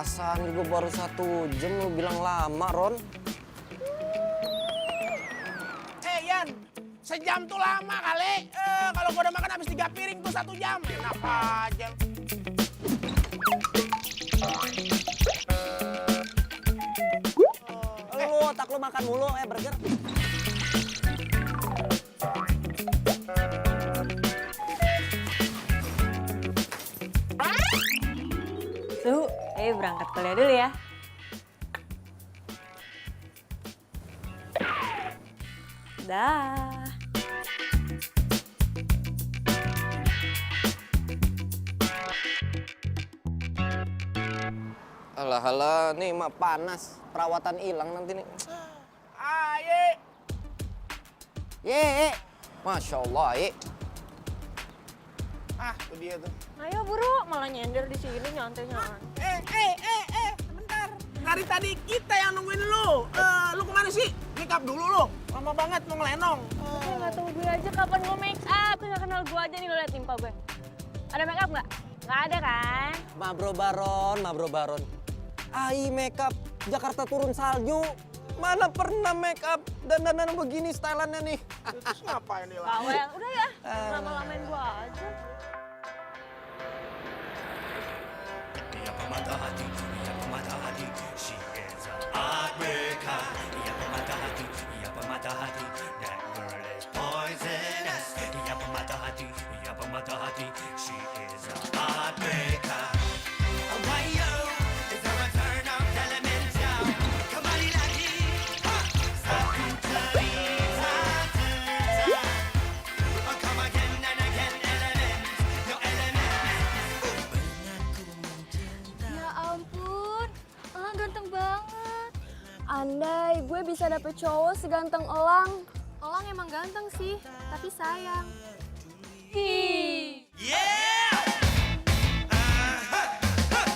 Perasaan juga baru 1 jam lu bilang lama, Ron. Yan, sejam tuh lama kali. Kalau gua udah makan habis 3 piring tuh 1 jam. Enak aja. Lu otak lu makan mulu, burger. Suhu, ayo berangkat kuliah dulu ya. Dah. Alah, nih mah panas. Perawatan hilang nanti nih. Aye. Ye, Masya Allah, ye. Tuh dia tuh. Ayo buru, malah nyender di sini nyantai-nyantai. Sebentar. Dari tadi kita yang nungguin lu. Lu kemana sih? Make up dulu lu. Lama banget mau ngelenong. Nggak tahu gue aja kapan gue make up. Tuh nggak kenal gue aja nih, lo liat timpa gue. Ada make up nggak? Nggak ada kan? Mabro Baron. Ai makeup, Jakarta turun salju. Mana pernah makeup dandanan begini stylannya nih. Terus ngapain nih lah? Bawel, udah ya. Lama-lamain gue aja. Ia pemata hati, she is a heartbreaker. Ia pemata hati, that girl is poisonous. Ia pemata hati, she is a heartbreaker. Why yo, is there a turn up elemental? Kembali lagi, satu cerita. Oh, come again and again, element, your element. Ya ampun, Elang ganteng banget. Andai gue bisa dapet cowok seganteng Elang. Elang emang ganteng sih, tapi sayang. Yeah!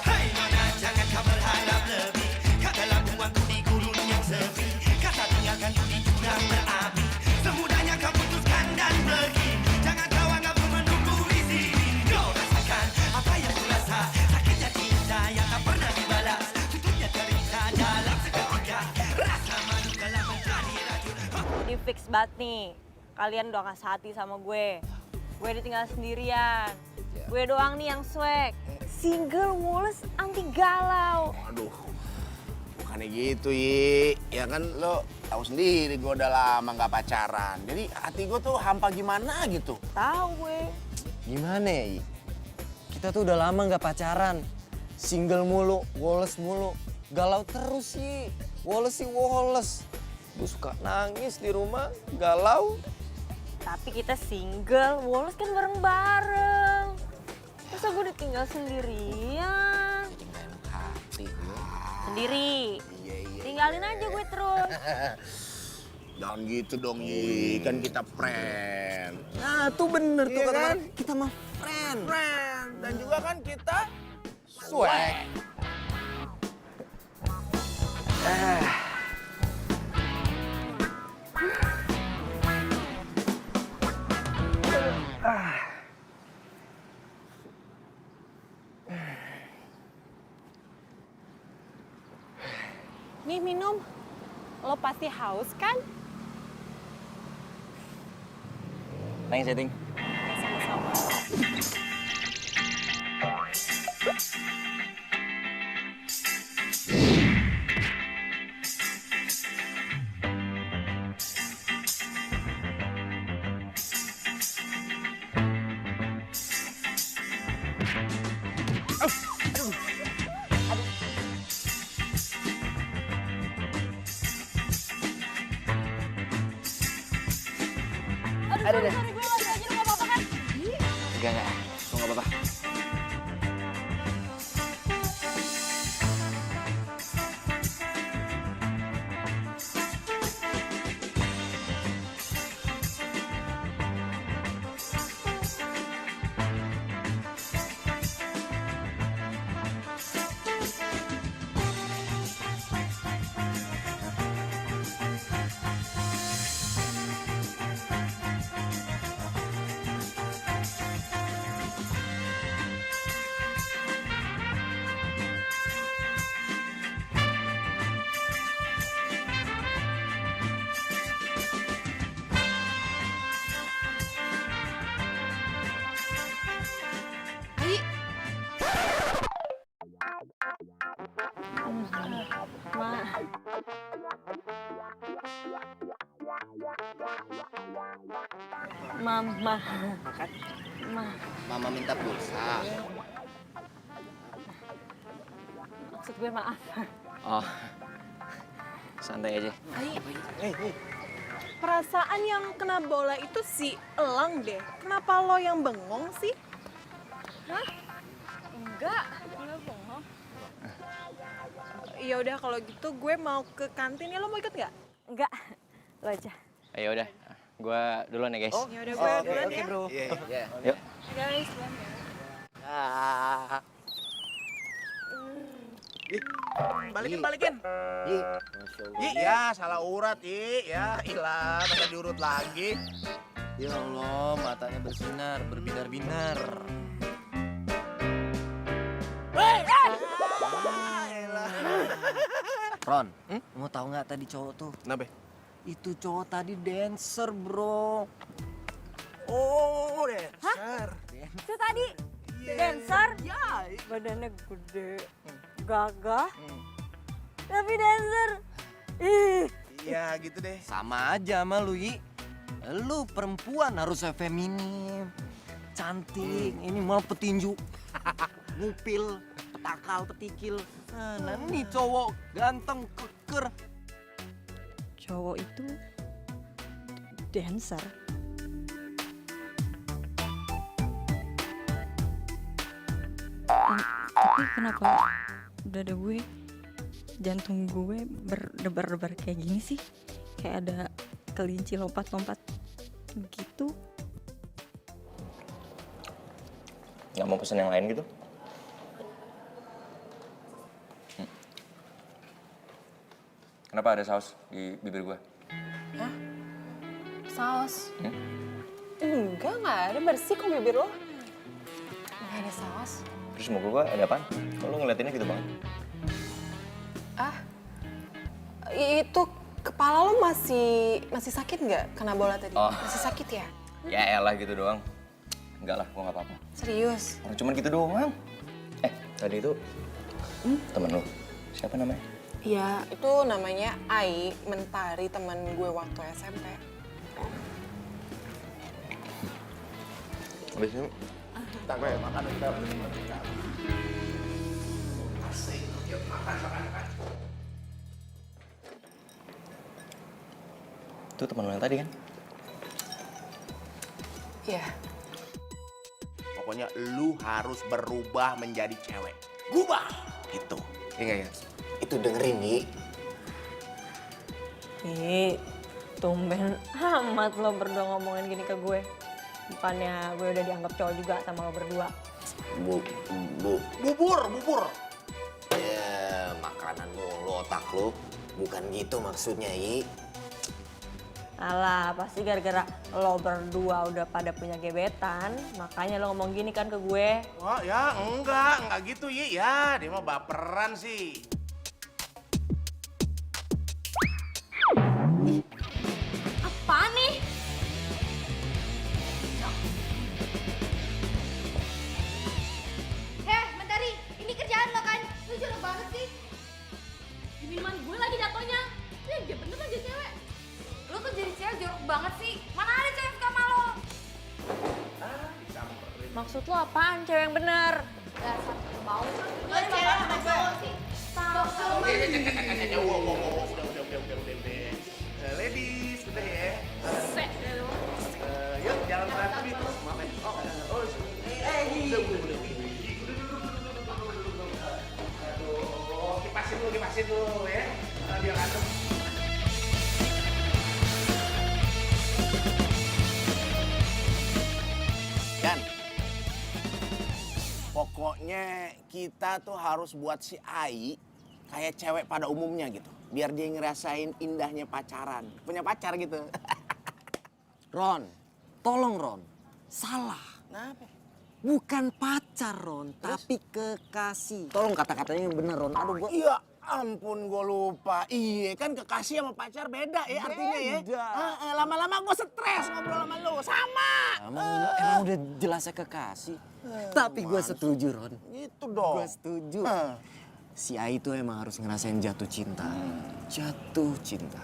Hai nona jangan kau berharap lebih. Katalah buangku di gurun yang sepi. Kata tinggalkan di jurang berapi. Semudahnya kau putuskan dan pergi. Jangan kau anggap ku menunggu di sini. Kau rasakan apa yang ku rasa. Sakitnya cinta yang tak pernah dibalas. Tutupnya cerita dalam seketika. Rasa malu telah menjadi racun. Jadi fix banget nih. Kalian udah ngasih hati sama gue. Gue ditinggal sendirian. Gue doang nih yang swag. Single, mulus, anti galau. Aduh, bukannya gitu, Yi. Ya kan lo tahu sendiri gue udah lama nggak pacaran. Jadi hati gue tuh hampa gimana gitu. Tahu gue. Gimana ya, Yi? Kita tuh udah lama nggak pacaran. Single mulu, woles mulu. Galau terus sih. Woles. Gue suka nangis di rumah, galau. Tapi kita single, Woles kan bareng-bareng. Masa gue ditinggal sendirian? Nggak enak hati gue. Sendiri. Iya. Tinggalin aja gue terus. Jangan gitu dong, Yi. Kan kita friend. Nah, tuh bener tuh Iya kata kan? kita mah friend. Dan juga kan kita swag. Nih minum. Lo pasti haus kan? Thanks, Ting. Sama-sama. Aduh, sorry, gue lagi aja, lo gak apa-apa kan? Enggak. Lu nggak apa-apa. Mama. Mama minta pulsa. Maksud gue maaf. Oh, santai aja. Perasaan yang kena bola itu si Elang deh. Kenapa lo yang bengong sih? Enggak bohong. Ya udah kalau gitu gue mau ke kantin ya, lo mau ikut nggak? Enggak, lo aja. Ayo udah, gue duluan ya guys. Ya udah gue duluan ya. Bro. Yuk. Guys, duluan ya. Balikin. Yi, ya salah urat, Yi. Ya, ilah, masa diurut lagi. Ya Allah, matanya bersinar, berbinar-binar. Ron, mau tahu nggak tadi cowok tuh? Kenapa? Itu cowok tadi dancer, bro. Oh, dancer. Itu tadi dancer? Ya. Badannya gede, gagah, tapi dancer. Ih. Iya, gitu deh. Sama aja sama lu, Yi. Lu perempuan harusnya feminim, cantik. Ini mau petinju, ngupil, petakal, petikil. Nah, ini cowok ganteng, keker. Cowok itu dancer. Tapi kenapa dada gue, jantung gue berdebar-debar kayak gini sih? Kayak ada kelinci lompat-lompat gitu. Nggak mau pesen yang lain gitu? Kenapa ada saus di bibir gue? Saus? Enggak ada. Bersih kok bibir lo. Nggak ada saus. Terus muka gue ada apaan? Kok lu ngeliatinnya gitu banget? Itu kepala lo masih sakit nggak kena bola tadi? Oh. Masih sakit ya? Ya elah gitu doang. Enggak lah, gue nggak apa-apa. Serius? Orang cuman gitu doang. Tadi itu temen lu. Siapa namanya? Ya, itu namanya Ai Mentari, teman gue waktu SMP. Habis ini, gue makan kita. Itu temen lu yang tadi kan? Iya. Pokoknya lu harus berubah menjadi cewek. Gubah! Gitu. Iya nggak ya? Itu dengerin, Yi. Ih, tumben amat lo berdua ngomongin gini ke gue. Bukannya gue udah dianggap cowok juga sama lo berdua. Bubur. Ya, makanan lu, otak lu. Bukan gitu maksudnya, Yi. Alah, pasti gara-gara lo berdua udah pada punya gebetan, makanya lo ngomong gini kan ke gue. Wah, ya enggak gitu, Yi. Ya, dia mah baperan sih. Apa nih? Mentari, ini kerjaan lo kan? Lu jorok banget sih. Di minuman gue lagi jatuhnya. Ya, dia bener aja cewek. Lo tuh jadi cewek jorok banget sih. Mana ada cewek suka sama lo? Maksud lo apaan cewek yang bener? Dasar mau. Lo cewek sama cowok sih. Udah. Ladies, udah ya. Yuk, jalan berantem itu. Maaf ya. Udah. Aduh, kipasin dulu ya. Biar adem. Kan, pokoknya kita tuh harus buat si Ai kayak cewek pada umumnya gitu. Biar dia ngerasain indahnya pacaran. Punya pacar gitu. Ron, tolong Ron. Salah. Kenapa? Bukan pacar, Ron, tapi kekasih. Tolong kata-katanya yang bener, Ron. Aduh, gua... Iya ampun, gue lupa. Iya kan kekasih sama pacar beda ya artinya ya. Beda. Lama-lama gue stres ngobrol sama lu. Sama. Emang udah jelasnya kekasih. Tapi gue setuju, Ron. Gitu dong. Gue setuju. Si Ai itu emang harus ngerasain jatuh cinta. Jatuh cinta.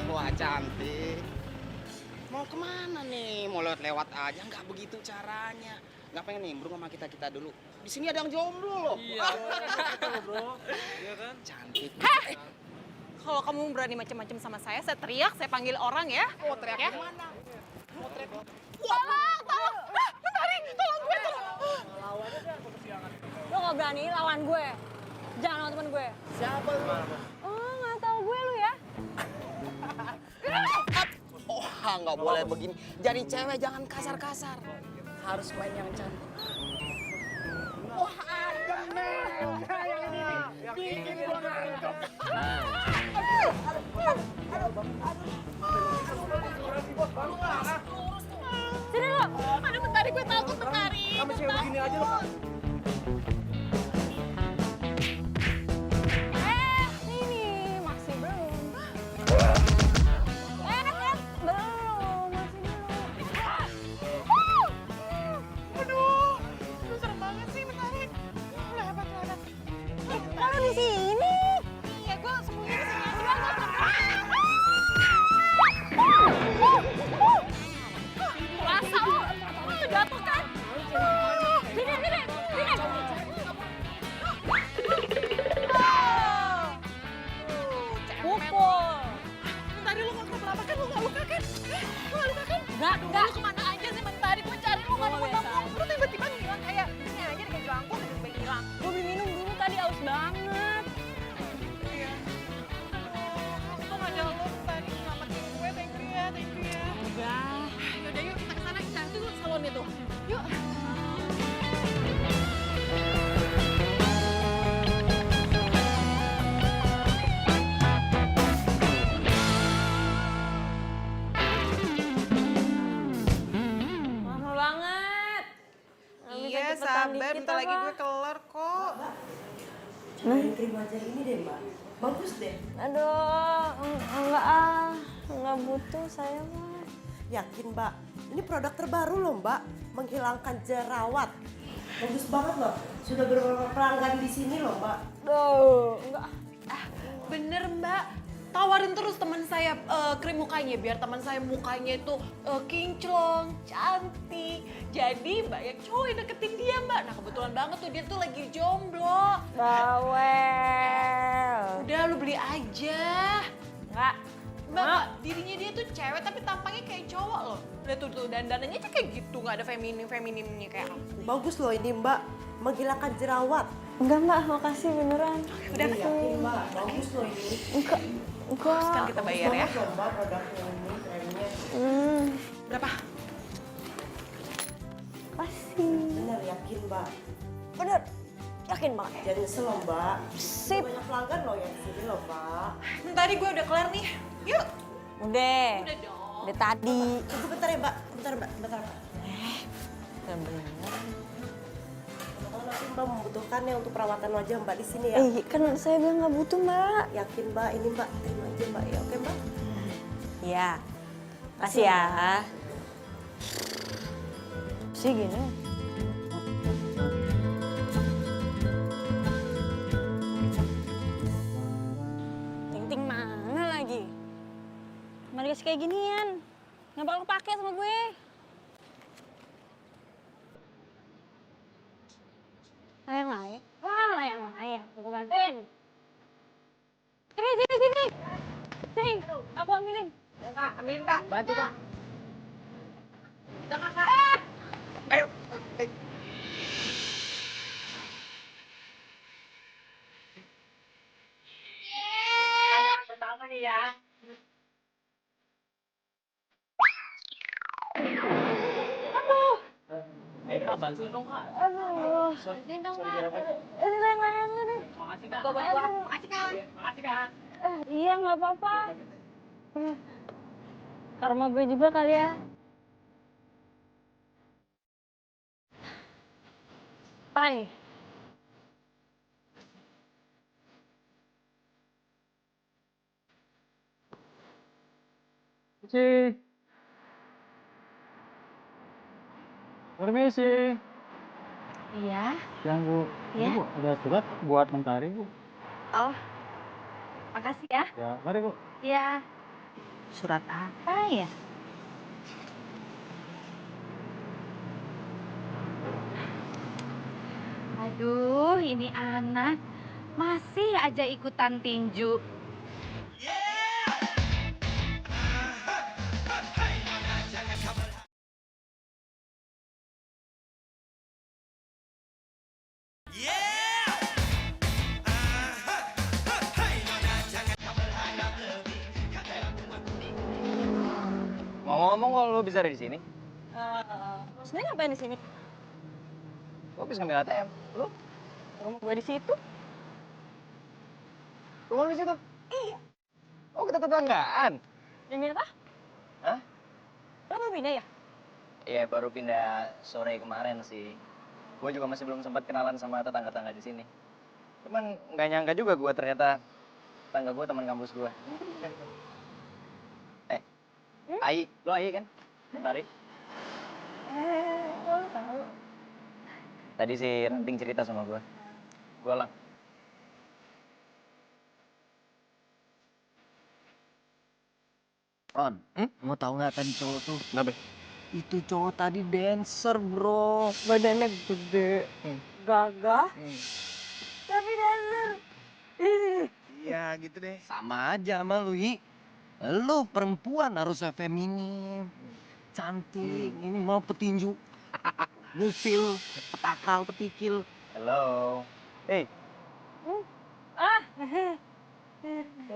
wah cantik. Mau kemana nih? Mau lewat-lewat aja? Nggak begitu caranya. Nggak pengen nimbrung sama kita dulu. Di sini ada yang jomblo loh. Iya, bro. Iya kan? Cantik. Kalau kamu berani macam-macam sama saya teriak, saya panggil orang ya. Oh, teriak Ya? mana? Mau teriak. Tolong! Mentari, tolong gue, tolong! Lo gak berani lawan gue. Jangan lawan temen gue. Siapa lu? Oh, gak tau gue lu ya. Oh, nggak boleh begini. Jadi cewek jangan kasar-kasar. Harus main yang cantik. Wah, adem nih. Yang ini nih. Bikin gua ngantuk. Sini lo. Aduh, Mentari, gue takut, Mentari. Sama cewek begini aja lo. Ini masih belum. Belum, masih belum. Aduh, lu serem banget sih, Mentari. Lu hebat, lu hebat. Kalau di sini. Iya, gue sembunyi di sini aja. Rasa lo, lu jatuh kan? Sini, sini, sini. Pukul. Mentari, lu nggak kenapa kan? Lu nggak luka kan? Lu nggak luka kan? Enggak, Aduh, enggak. lu kemana aja sih, Mentari? Gue cari lu nggak nemu-nemu. Lu tiba-tiba ngilang kayak ini aja deh, kayak jelangkung tiba-tiba hilang. Gue beli minum dulu tadi, aus banget. Iya. Aduh, untung aja lo Mentari nyelamatin gue. Thank you ya, thank you ya. Udah. Yaudah yuk, kita kesana, kita itu salonnya tuh. Yuk. Mahal banget. Nggak bisa Iya, cepetan sabar. dikit Bentar lagi apa? gue kelar kok. Krim wajah ini deh mbak, bagus deh. Aduh, enggak ah. Enggak butuh saya mah. Yakin mbak, ini produk terbaru loh mbak, menghilangkan jerawat. Bagus banget loh, sudah beberapa pelanggan di sini loh mbak. Duh, enggak. Bener mbak, tawarin terus teman saya krim mukanya biar teman saya mukanya itu kinclong, cantik. Jadi banyak cowok yang deketin dia mbak. Nah kebetulan banget tuh dia tuh lagi jomblo. Bawel. Udah lu beli aja. Enggak. Mbak, dirinya dia tuh cewek tapi tampangnya kayak cowok loh. Lihat tuh dandanannya aja kayak gitu, nggak ada feminim-feminimnya kayak aku. Bagus loh ini mbak, menghilangkan jerawat. Enggak, Mbak. Makasih beneran. Udah Yakin mbak, bagus loh ini. Enggak. Enggak. kan kita bayar ya. Bagus loh mbak produknya ini, trennya. Berapa? Makasih. Bener yakin mbak, Bener. Yakin banget. jangan nyesel loh mbak. Sip. Banyak pelanggan loh yang sini loh mbak. Bentar gue udah kelar nih. Yuk. Udah. Udah dong. Udah tadi. Tunggu bentar ya mbak, bentar mbak, bentar mbak. Bener. Kalau nanti mbak membutuhkannya untuk perawatan wajah mbak di sini ya. Kan saya bilang nggak butuh, Mbak. Yakin mbak, ini mbak, terima aja mbak ya, oke mbak? Iya. Makasih ya. Sih gini. Ting-ting mana lagi? Mana dikasih kayak ginian? Nggak bakal kepake sama gue. Layang lain? Wah, layang lain. Aku bantuin. Sini, sini, sini. Sini, aku ambilin. Ambilin, Kak. Bantu, Kak. Kita, Kak. Ayo. Pertama nih ya. Bantu dong, Kak. Aduh. Ini dong, Kak. Ini layang-layang ini. Makasih, Kak. Makasih, Kak. Makasih, Kak. Iya, nggak apa-apa. Karma gue juga kali ya. Apa nih? Permisi. Permisi. Iya. Yang Bu, Iya. ini Bu, ada surat buat Mentari Bu. Oh, makasih ya. Ya, mari Bu. Iya. Surat apa ya? Aduh, ini anak masih aja ikutan tinju. Ngomong-ngomong kalau lo bisa ada di sini, Sebenarnya ngapain di sini? lo bisa ngambil ATM. Lo Rumah gue di situ. rumah lo di situ. Iya. Oh, kita tetanggaan. Yang apa? Hah? Lo mau pindah ya? Iya, baru pindah sore kemarin sih. Gue juga masih belum sempat kenalan sama tetangga-tetangga di sini. Cuman nggak nyangka juga gue ternyata tetangga gue teman kampus gue. Ai, lo Ai kan? Tari. Lo tahu. Tadi si Ranting cerita sama gue. Gue lang. Ron, mau tahu nggak tadi cowok tuh? Kenapa? Itu cowok tadi dancer, bro. Badannya gede, gagah, tapi dancer. Iya gitu deh. Sama aja sama lu, Yi. Lu perempuan harusnya feminim, cantik. Ini mau petinju, ngupil, petakal, petikil. Halo. Hey. Lu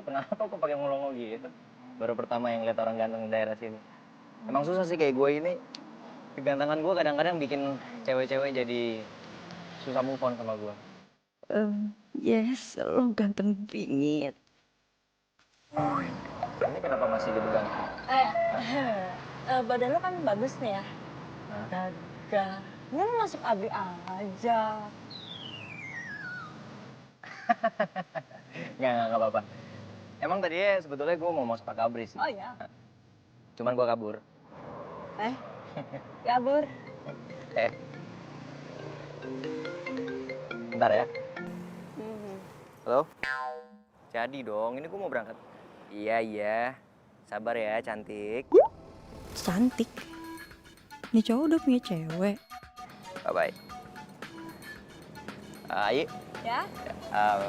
kenapa kok pakai ngolong gitu? Baru pertama yang lihat orang ganteng di daerah sini. Emang susah sih kayak gue ini. Kegantengan gue kadang-kadang bikin cewek-cewek jadi susah move on sama gue. Yes, lo ganteng bingit. Ini kenapa masih gitu kan? Badan lo kan bagus nih ya. Gagah. Ini masuk AB aja. Nggak apa-apa. Emang tadinya sebetulnya gue mau masuk Pak Kabri sih. Oh ya. Cuman gue kabur. Kabur. Bentar ya. Halo? Jadi dong, ini gue mau berangkat. Iya. Sabar ya, cantik. Cantik. Ini cowok udah punya cewek. Bye-bye. Ayi, Ya?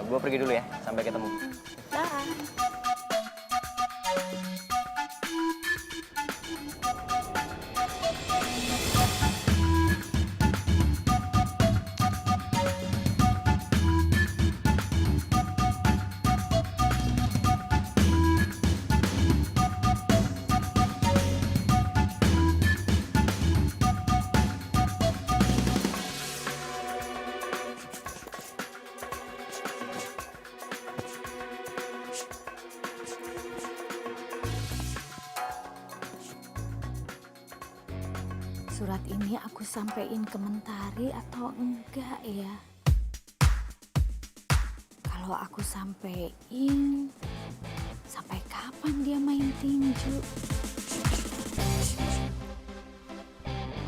gue pergi dulu ya. Sampai ketemu. Dah. Surat ini aku sampein ke Mentari atau enggak ya? Kalau aku sampein, sampai kapan dia main tinju?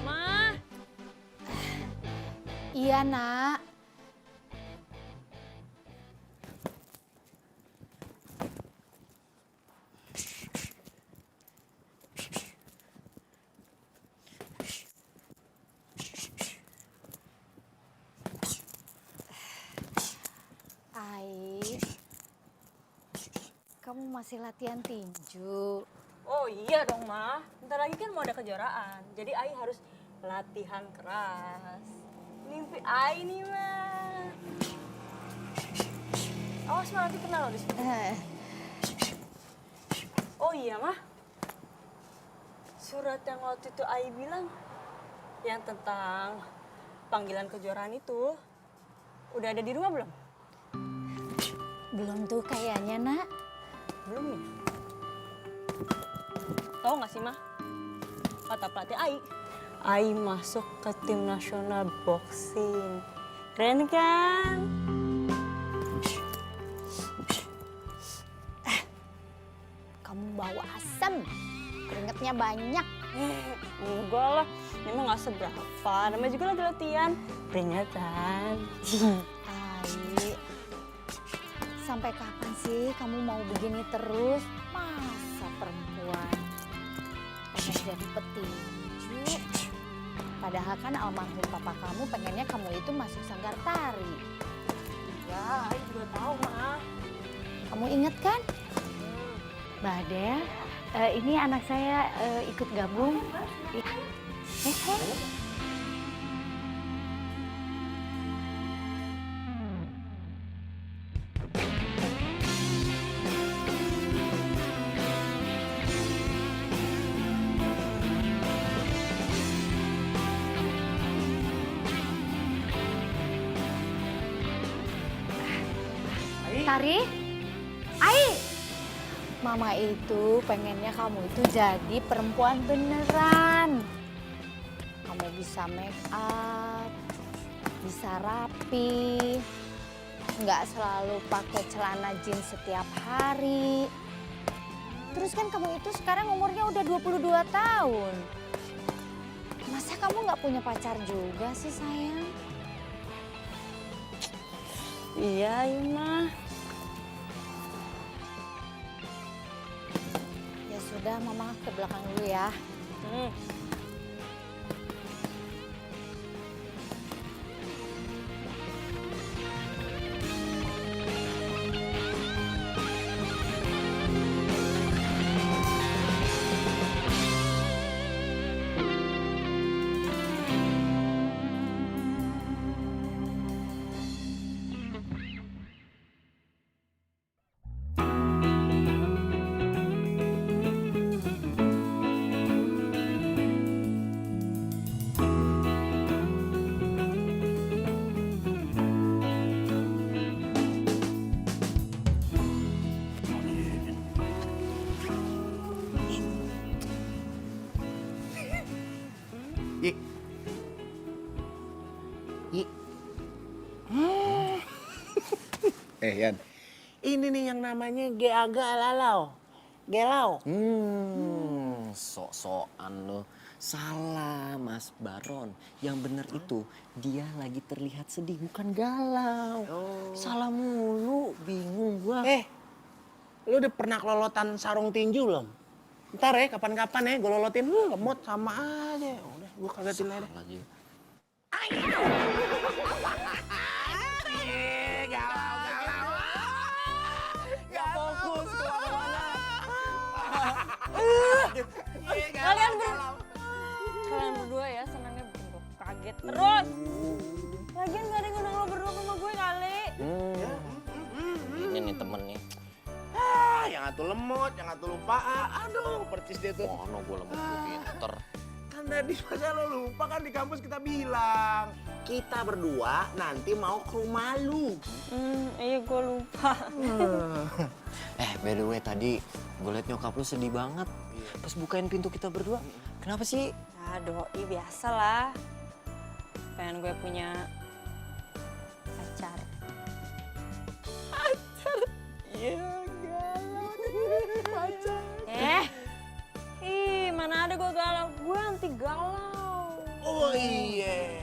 Ma. Iya, Nak. Ai, kamu masih latihan tinju? Oh iya dong, Ma. Bentar lagi kan mau ada kejuaraan. Jadi Ai harus latihan keras. Mimpi Ai nih, Ma. Awas, Ma, nanti kena loh di sini. Oh iya, Ma. Surat yang waktu itu Ai bilang, yang tentang panggilan kejuaraan itu, udah ada di rumah belum? Belum tuh kayaknya, Nak. Belum ya? Tahu nggak sih, Ma? Kata pelatih Ai masuk ke tim nasional boxing. Keren kan? Kamu bawa asam, keringetnya banyak. Enggak lah, memang nggak seberapa. Namanya juga lagi latihan. Peringatan. Ai, sampai kapan sih kamu mau begini terus? Masa perempuan pengen jadi petinju? Padahal kan almarhum papa kamu pengennya kamu itu masuk sanggar tari. Ya, Ai juga tahu, Ma. Kamu inget kan? Mbak Adel, ini anak saya ikut gabung. Tari, Ai. Mama itu pengennya kamu itu jadi perempuan beneran. Kamu bisa make up, bisa rapi, nggak selalu pakai celana jeans setiap hari. Terus kan kamu itu sekarang umurnya udah 22 tahun. Masa kamu nggak punya pacar juga sih sayang? Iya, Ima. Ya sudah, Mama ke belakang dulu ya. Yi. Yi. Yan. Ini nih yang namanya Geaga Lalau. Gelau. Sok-sokan lo. Salah, Mas Baron. Yang bener itu, dia lagi terlihat sedih, bukan galau. Salah mulu, bingung gua. Lu udah pernah kelolotan sarung tinju belum? Ntar ya, kapan-kapan ya gue lolotin. Lemot sama aja. Udah, gue kagatin aja. Lagi. Galau. Gak fokus kemana-mana. Kalian berdua ya senangnya bikin gue kaget terus. Lagian gak ada yang ngundang lo berdua sama gue kali. Ini nih temen nih. Yang atuh lemot, yang atuh lupa. Aduh, percis dia tuh. Mana gue lemot, gue pinter. Kan tadi masa lo lupa kan di kampus kita bilang. Kita berdua nanti mau ke rumah lu. Iya gue lupa. By the way tadi gue liat nyokap lu sedih banget. Pas bukain pintu kita berdua. Kenapa sih? Ya doi biasa lah. Pengen gue punya pacar. Iya, galau. Pacar. Mana ada gue galau. Gue anti galau. Oh iya.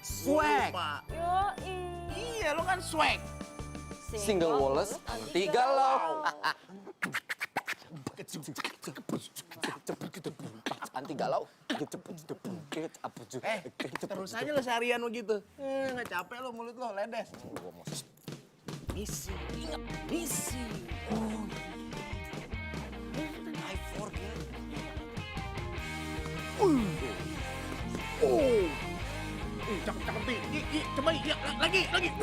Swag. Yoi. Iya, lo kan swag. Single Wallace anti galau. Anti galau. Terus aja lo seharian begitu. Nggak capek lo mulut lo, ledes. Misi, ingat misi. I forget. Cakep nih. Coba ya, lagi. Cakep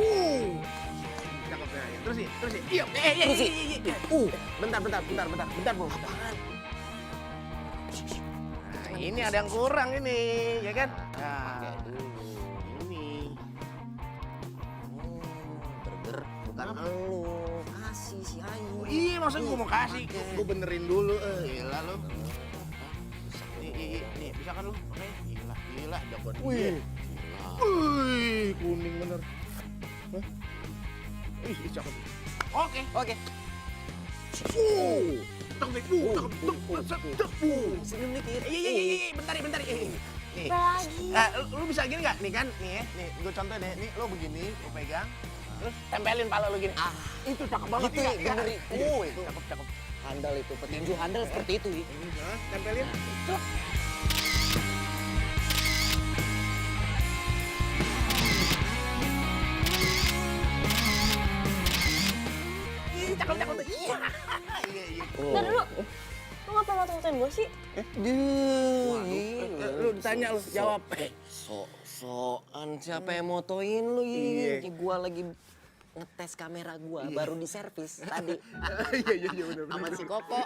ya. Terus nih. Iya. Bentar, Bu. Apaan? Nah, ini ada yang kurang ini, ya kan? Nah, ini. Burger bukan elu. Kasih si Ayu. Iya, maksud gue mau kasih. Gue benerin dulu. Gila lo. Nih, bisa kan lo? Oke, gila, jagoan dia. Wih, kuning bener. Hah? Ih, cakep. Oke. Cakep. Senyum dikit. Iya, bentar. Nih. Lagi. Lu bisa gini nggak? Nih kan, nih gue contohin ya. Nih, lo begini, lo pegang. Terus tempelin pala lu gini. Itu cakep banget. Gitu, iya. bener. Cakep. Handal itu, petinju handal seperti itu. Nah, tempelin. Cuk. Cakep. Iya. Ntar dulu, lu ngapa ngatain gue sih? Lu ditanya lu jawab. Soan siapa yang motoin lu Iya. Gua lagi ngetes kamera gua baru di servis tadi. Iya benar. Sama si Koko.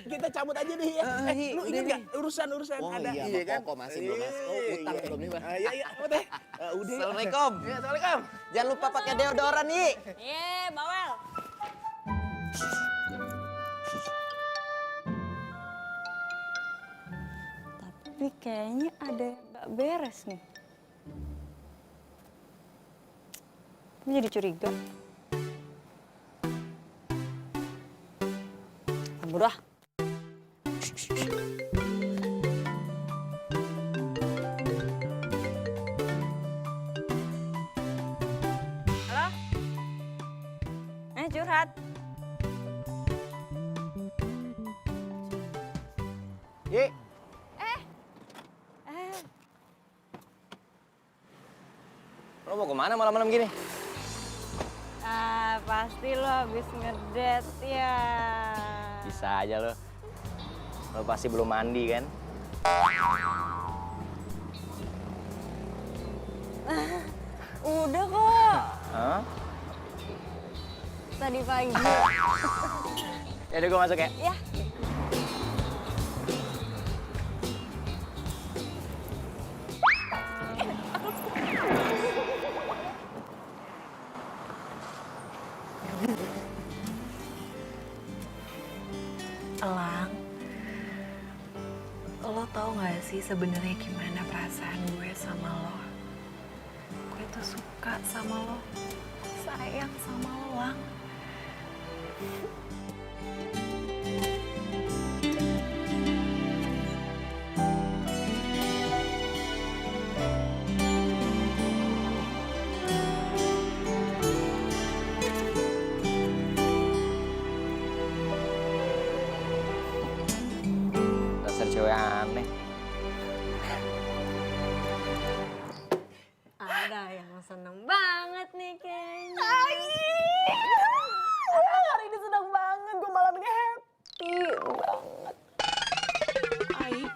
Kita cabut aja nih ya. Lu udah inget nih. gak urusan Oh ada? iya, sama Koko masih belum masuk. Oh, utang belum nih, Bang. Iya, udah. Udah. Assalamualaikum. Iya, assalamualaikum. Jangan lupa pakai deodoran, Yi. Bawel. Tapi kayaknya ada yang gak beres nih. Gue jadi curiga. Murah. Halo? Curhat. Ye. Lo mau kemana malam-malam gini? Pasti lo habis ngedate ya. Bisa aja lo. Lo pasti belum mandi kan? Udah kok. Hah? Tadi pagi. Yaudah gue masuk ya. Ya. Elang, lo tau gak sih sebenarnya gimana perasaan gue sama lo? Gue tuh suka sama lo, sayang sama lo, Lang. Dasar cewek aneh. Ada yang seneng banget nih kayaknya. Hari ini senang banget, gue malam ini happy banget. Ai,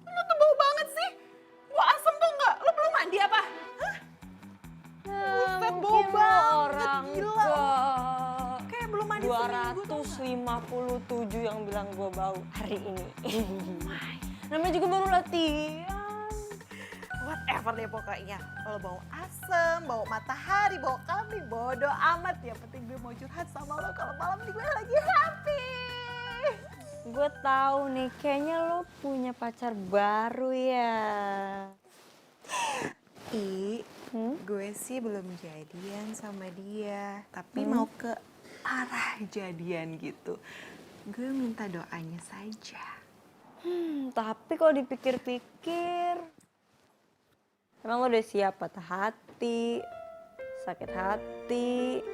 lo tuh bau banget sih. Gue asem tuh nggak? Lo belum mandi apa? Hah? Buset, bau Mungkin banget, orang gila. ke Kayak belum mandi seminggu tuh. 257 yang bilang gue bau hari ini. Namanya juga baru latihan. Whatever deh pokoknya. Kalau bau asem, bau matahari, bau kambing, bodo amat. Yang penting gue mau curhat sama lo kalau malam ini gue lagi happy. Gue tahu nih, kayaknya lo punya pacar baru ya. Gue sih belum jadian sama dia, tapi mau ke arah jadian gitu. Gue minta doanya saja. Tapi kalau dipikir-pikir, emang lo udah siap patah hati, sakit hati?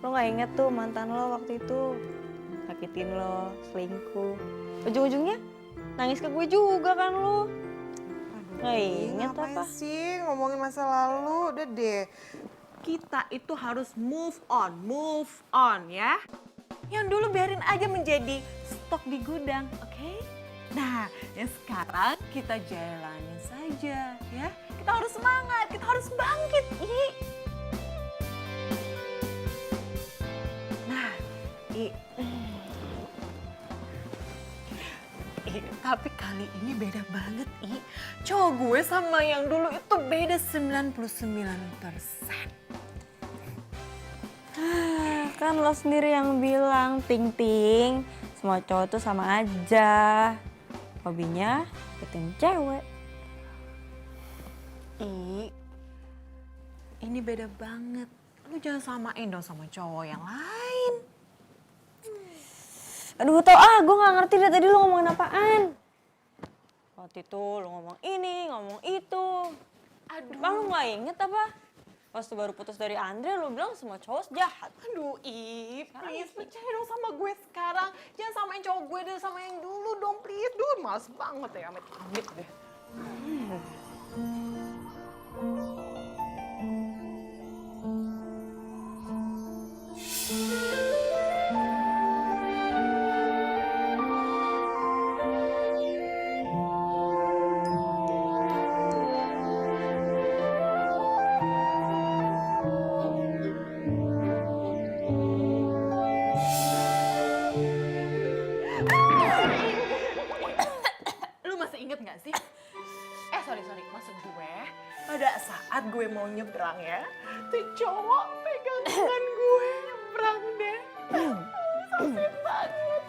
Lo gak inget tuh mantan lo waktu itu sakitin lo, selingkuh. Ujung-ujungnya nangis ke gue juga kan lo. Gak inget apa? Sih ngomongin masa lalu, udah deh. Kita itu harus move on ya. Yang dulu biarin aja menjadi stok di gudang, oke? Nah, yang sekarang kita jalanin saja ya. Kita harus semangat, kita harus bangkit. Nah, tapi kali ini beda banget, Cowok gue sama yang dulu itu beda 99%. Kan lo sendiri yang bilang, Ting, semua cowok tuh sama aja. Hobinya deketin cewek. Ini beda banget. Lu jangan samain dong sama cowok yang lain. Aduh, tau gue gak ngerti dari tadi lo ngomongin apaan. Waktu itu lu ngomong ini, ngomong itu. Aduh. Bang lu gak inget apa? Pas lu baru putus dari Andre, lu bilang semua cowok jahat. Aduh, please percaya dong sama gue sekarang. Jangan samain cowok gue deh sama yang dulu dong, please. Duh, males banget ya, amit-amit deh. Lu masih inget gak sih? Sorry. Maksud gue, pada saat gue mau nyebrang ya, tuh cowok pegang tangan gue nyebrang deh. So sweet banget.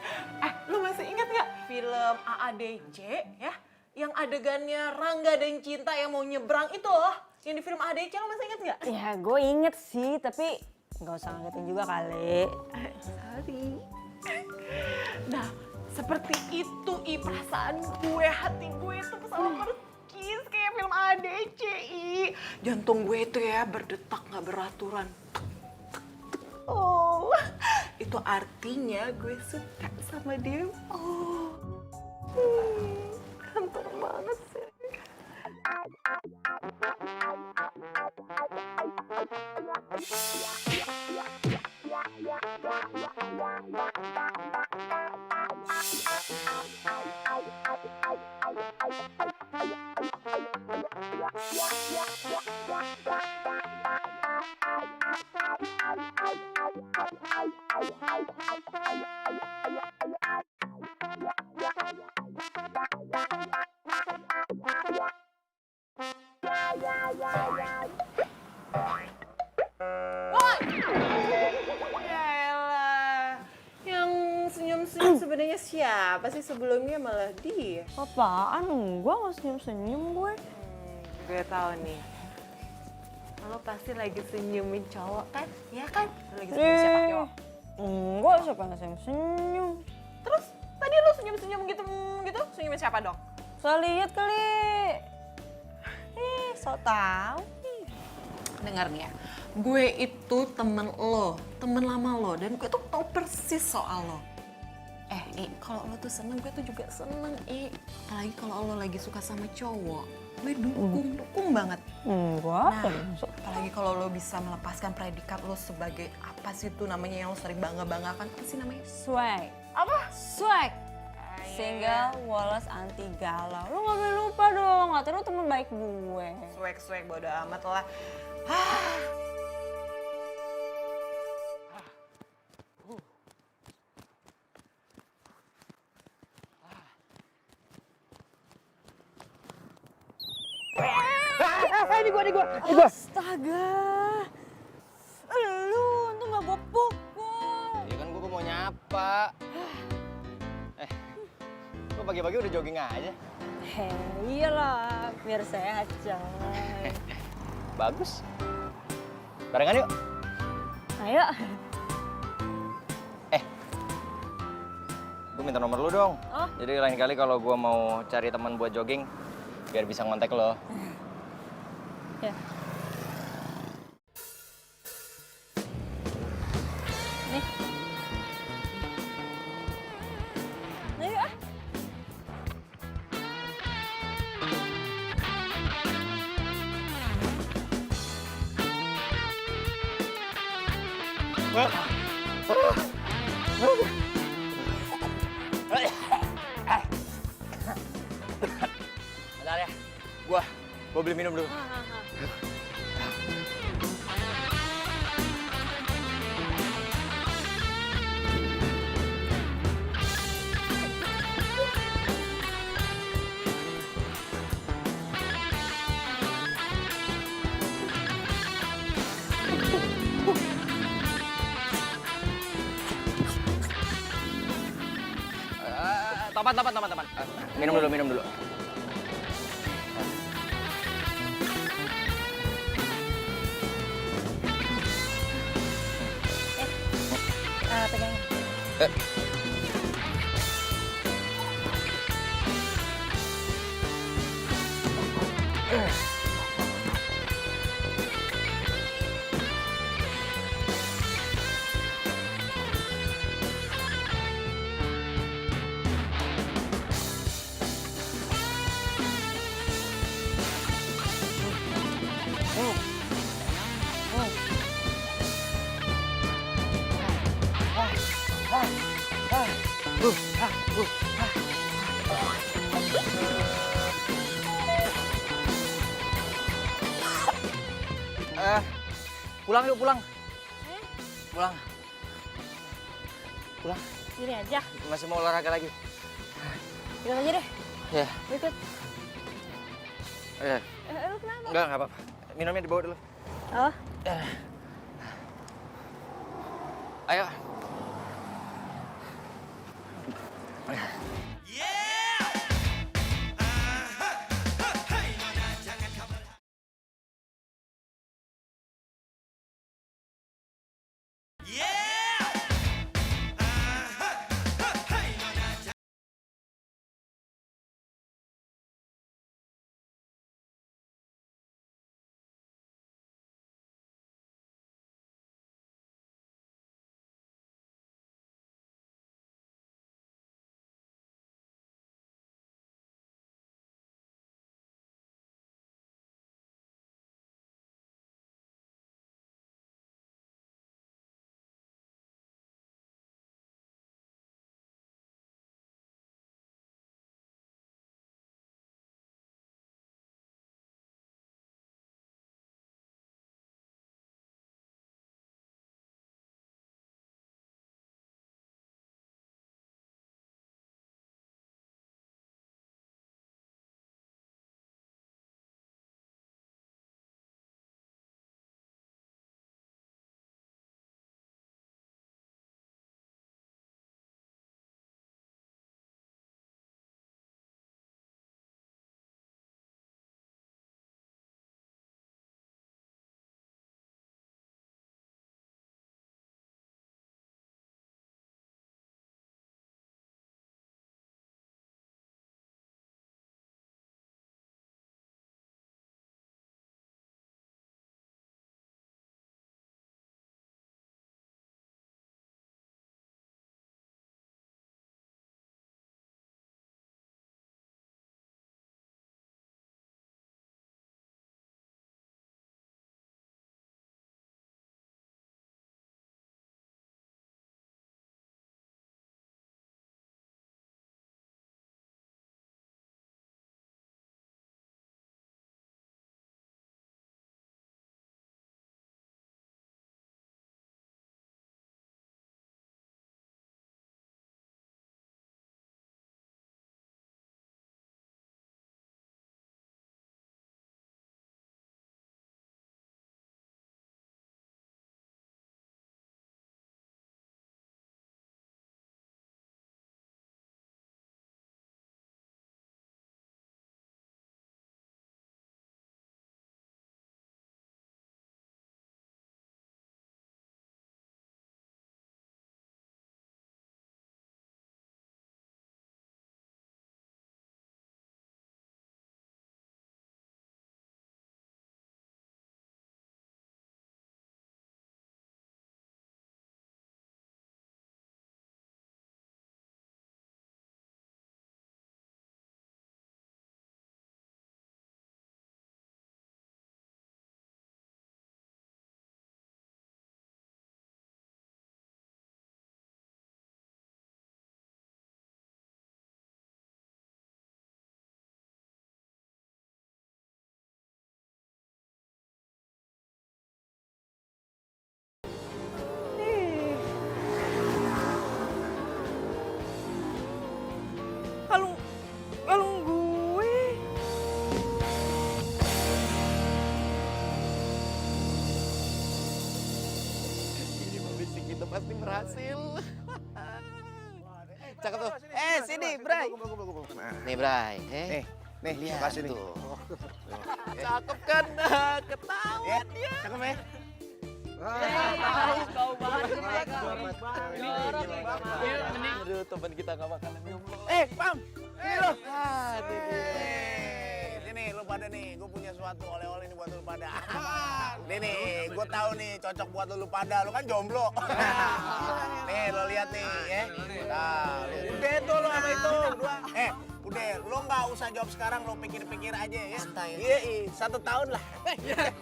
Lu masih inget gak film AADC ya? Yang adegannya Rangga dan Cinta yang mau nyebrang itu loh. Yang di film AADC, lo masih inget gak? Ya gue inget sih, tapi gak usah ngagetin juga kali. Sorry. Nah, seperti itu perasaan gue, hati gue itu pesawat perkis kayak film ADC. Jantung gue itu ya berdetak gak beraturan. Oh, itu artinya gue suka sama dia. Oh, ganteng banget sih. Yaelah, yang senyum-senyum sebenarnya siapa sih sebelumnya malah dia? Apaan? Enggak, gak senyum-senyum gue. Gue tahu nih, lo pasti lagi senyumin cowok kan? Ya kan? Lo lagi senyum siapa cowok? Enggak, siapa yang senyum-senyum? Terus tadi lo senyum-senyum gitu, senyumin siapa dong? Salah lihat kali. So tau. Dengar nih ya, gue itu temen lo, temen lama lo, dan gue tuh tau persis soal lo. Kalau lo tuh seneng, gue tuh juga seneng, apalagi kalau lo lagi suka sama cowok, gue dukung banget. Enggak. Nah, apalagi kalau lo bisa melepaskan predikat lo sebagai apa sih itu namanya yang lo sering bangga-banggakan, apa sih namanya? Swag. Apa? Swag. Single, Wallace, anti galau. Lu gak boleh lupa dong, katanya lu temen baik gue. Swag, bodo amat lah. Ini gua. Astaga. Lu untung gak gue pukul. Ya kan gue mau nyapa. Lo pagi-pagi udah jogging aja. Iyalah, biar sehat coy. Bagus. Barengan yuk. Ayo. Gue minta nomor lu dong. Oh. Jadi lain kali kalau gue mau cari teman buat jogging, biar bisa ngontek lo. Ya. Nih. Ayo ah. Bentar ya, gua beli minum dulu. Tapan. Minum dulu. Pegangin. Pulang yuk, pulang. Pulang. Pulang. Gini aja, Masih mau olahraga lagi. ikut aja deh. Ya. Ikut. Ya. Lu kenapa? Enggak apa-apa. Minumnya dibawa dulu. Oh, Ayo. kalung gue. Ini mah misi kita pasti berhasil. Cakep tuh. Sini, Bray. Nih, Bray. Nih, Lihat makasih nih. tuh. Cakep kan? Ketahuan dia. Cakep ya? Kau banget mereka. Aduh, teman kita gak bakalan jomblo. Pam! Ini lo. Aduh. Sini lu pada nih, gue punya suatu oleh-oleh nih buat lu pada. Nih nih, gue tahu nih cocok buat lu pada, lu kan jomblo. Nih lo lihat nih, ya. Nah, lu udah tuh lo sama itu, dua. Udah, lo nggak usah jawab sekarang, lo pikir-pikir aja ya. Santai. Iya, 1 tahun lah.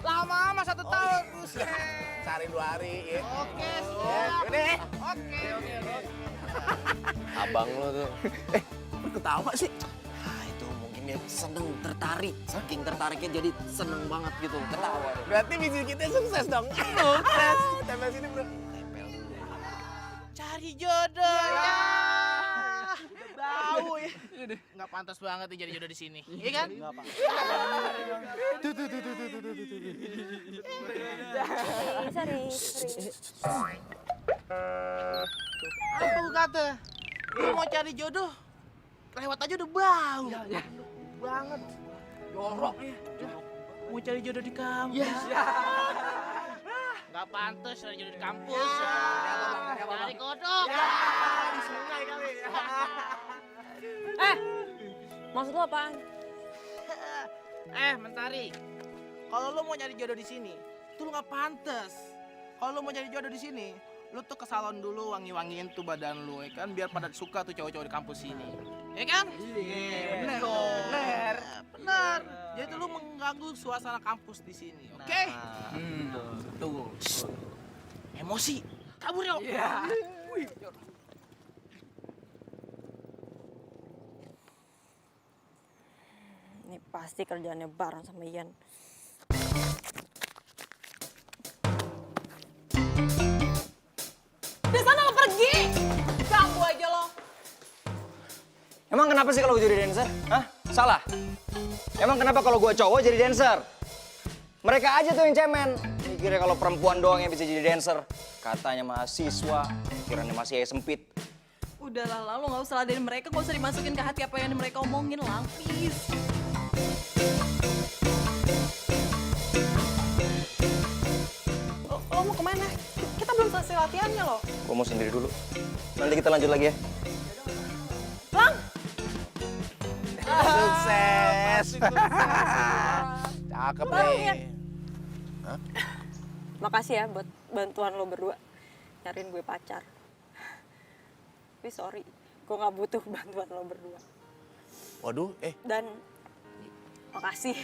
Lama ama 1 tahun. Buset. Sehari 2 hari ya. Oke, Ya, siap. udah. Oke. Abang lo tuh. Lo ketawa sih. Ah, itu mungkin dia seneng, tertarik. Saking tertariknya jadi seneng banget gitu. Ketawa dong. Berarti misi kita sukses dong. Sukses. Tempel sini bro. Cari jodoh. Ya. Tahu ya. Nggak pantas banget nih jadi jodoh di sini. Iya kan? Sorry. Apa gue kata? Lu mau cari jodoh, lewat aja udah bau. Banget. Jorok ya. Mau cari jodoh di kampus. Nggak pantas cari jodoh di kampus. Cari kodok. Di sungai kali. Maksud lo apaan? Mentari. Kalau lu mau nyari jodoh di sini, tuh lu nggak pantas. Kalau lu mau nyari jodoh di sini, lu tuh ke salon dulu wangi-wangiin tuh badan lu, ya kan? Biar pada suka tuh cowok-cowok di kampus ini. Ya kan? Iya, bener. Bener. Jadi tuh lu mengganggu suasana kampus di sini, oke? Tuh. Emosi. Kabur yuk. Ini pasti kerjaannya bareng sama Ian. Udah sana lo pergi. Ganggu aja lo. Emang kenapa sih kalau gue jadi dancer? Hah? Salah? Emang kenapa kalau gue cowok jadi dancer? Mereka aja tuh yang cemen. Mikirnya kalau perempuan doang yang bisa jadi dancer. Katanya mahasiswa, pikirannya masih sempit. Udah lah, lo gak usah ladenin mereka, gak usah dimasukin ke hati apa yang mereka omongin lah, please. Lo mau kemana? Kita belum selesai latihannya loh. Gue mau sendiri dulu. Nanti kita lanjut lagi ya. Lang! Sukses. Cakep nih. Makasih ya buat bantuan lo berdua nyariin gue pacar. Tapi sorry, gue gak butuh bantuan lo berdua. Waduh, Dan makasih,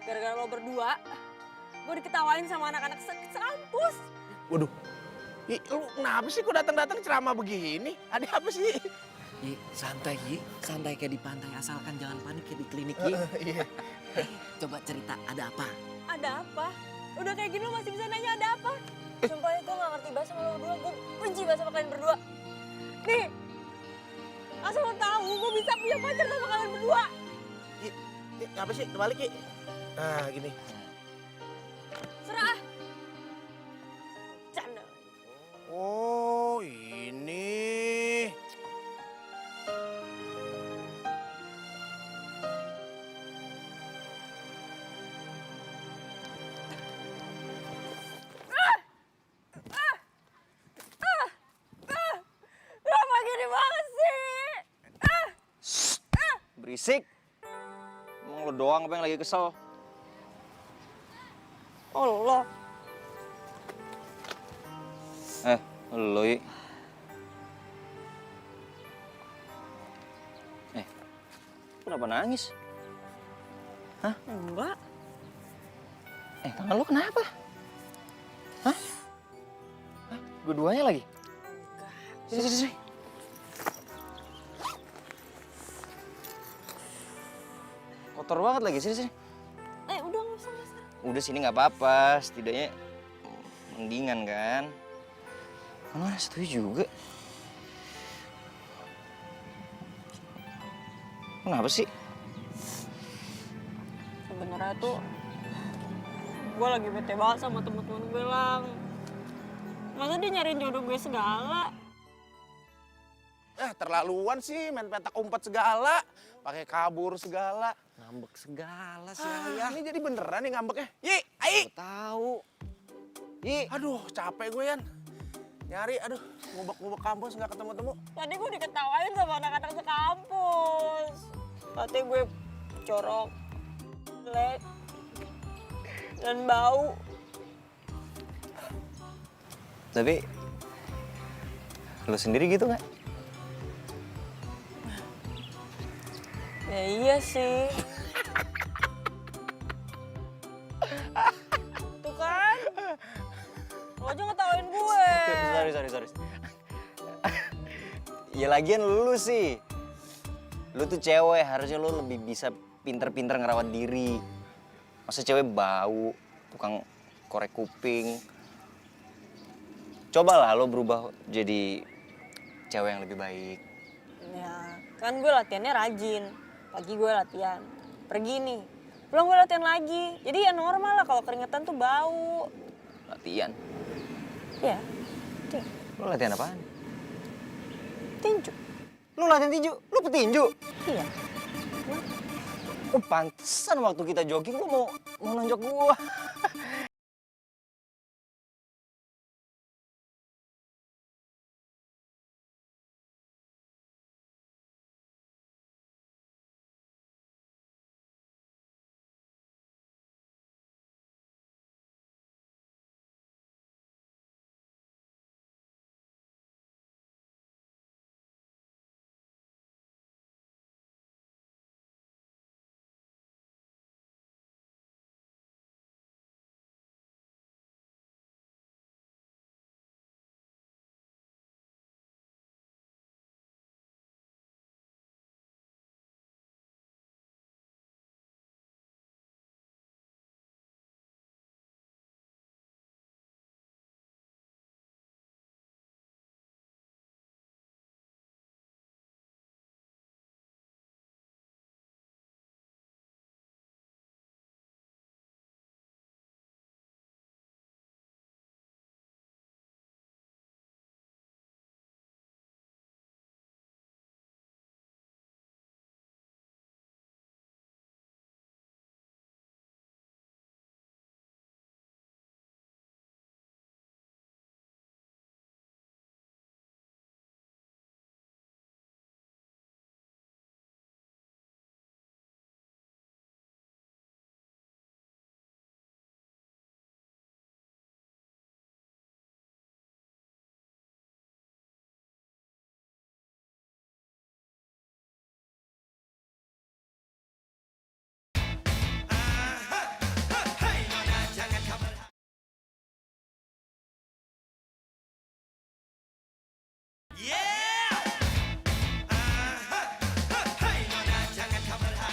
gara-gara lo berdua, gue diketawain sama anak-anak sekampus. waduh. Ih, lu kenapa sih kok datang-datang ceramah begini? Ada apa sih? Yi, santai Yi. Santai kayak di pantai, asalkan jangan panik kayak di klinik Yi. Iya. Coba cerita, ada apa? Ada apa? Udah kayak gini lo masih bisa nanya ada apa? Sumpah ya, gue gak ngerti bahasa sama lo berdua, gue benci bahasa sama kalian berdua. Nih, asal lo tahu, gue bisa punya pacar sama kalian berdua. Yi, apa sih? Kebalik Yi. Nah, gini. Serah. Canda. Oh, ini. Kenapa gini banget sih? Berisik. Emang lo doang apa yang lagi kesel? Oh lo. Lo Yi. Kenapa nangis? Enggak. Tangan lo kenapa? Hah? Dua-duanya lagi? Sini. Kotor banget lagi, sini. Udah nggak usah. Udah sini nggak apa-apa, setidaknya mendingan kan? Mana setuju juga. Kenapa sih? Sebenarnya tuh gue lagi bete banget sama temen-temen gue lang. Masa dia nyariin jodoh gue segala? Terlaluan sih main petak umpet segala. Pakai kabur segala. Ngambek segala sih Ayah, ini jadi beneran nih ngambeknya. Yi, Ai. Tahu. Yi. Aduh, capek gue Yan. Nyari, aduh, ngubek-ngubek kampus nggak ketemu-temu. Tadi gue diketawain sama anak-anak sekampus. Katanya gue corok, jelek, dan bau. Tapi lo sendiri gitu nggak? Ya iya sih. Tuh kan. Lo aja ngetawain gue. Sorry. Ya lagian lu sih. Lu tuh cewek, harusnya lu lebih bisa pinter-pinter ngerawat diri. Masa cewek bau, tukang korek kuping. Cobalah lo berubah jadi cewek yang lebih baik. Ya, kan gue latihannya rajin. Pagi gue latihan. Pergi nih. Pulang gue latihan lagi. Jadi ya normal lah kalau keringetan tuh bau. Latihan. Iya. Ting. Lo latihan apaan? Tinju. Lo latihan tinju? Lo petinju? Iya. Oh pantesan waktu kita jogging lo mau nonjok gua.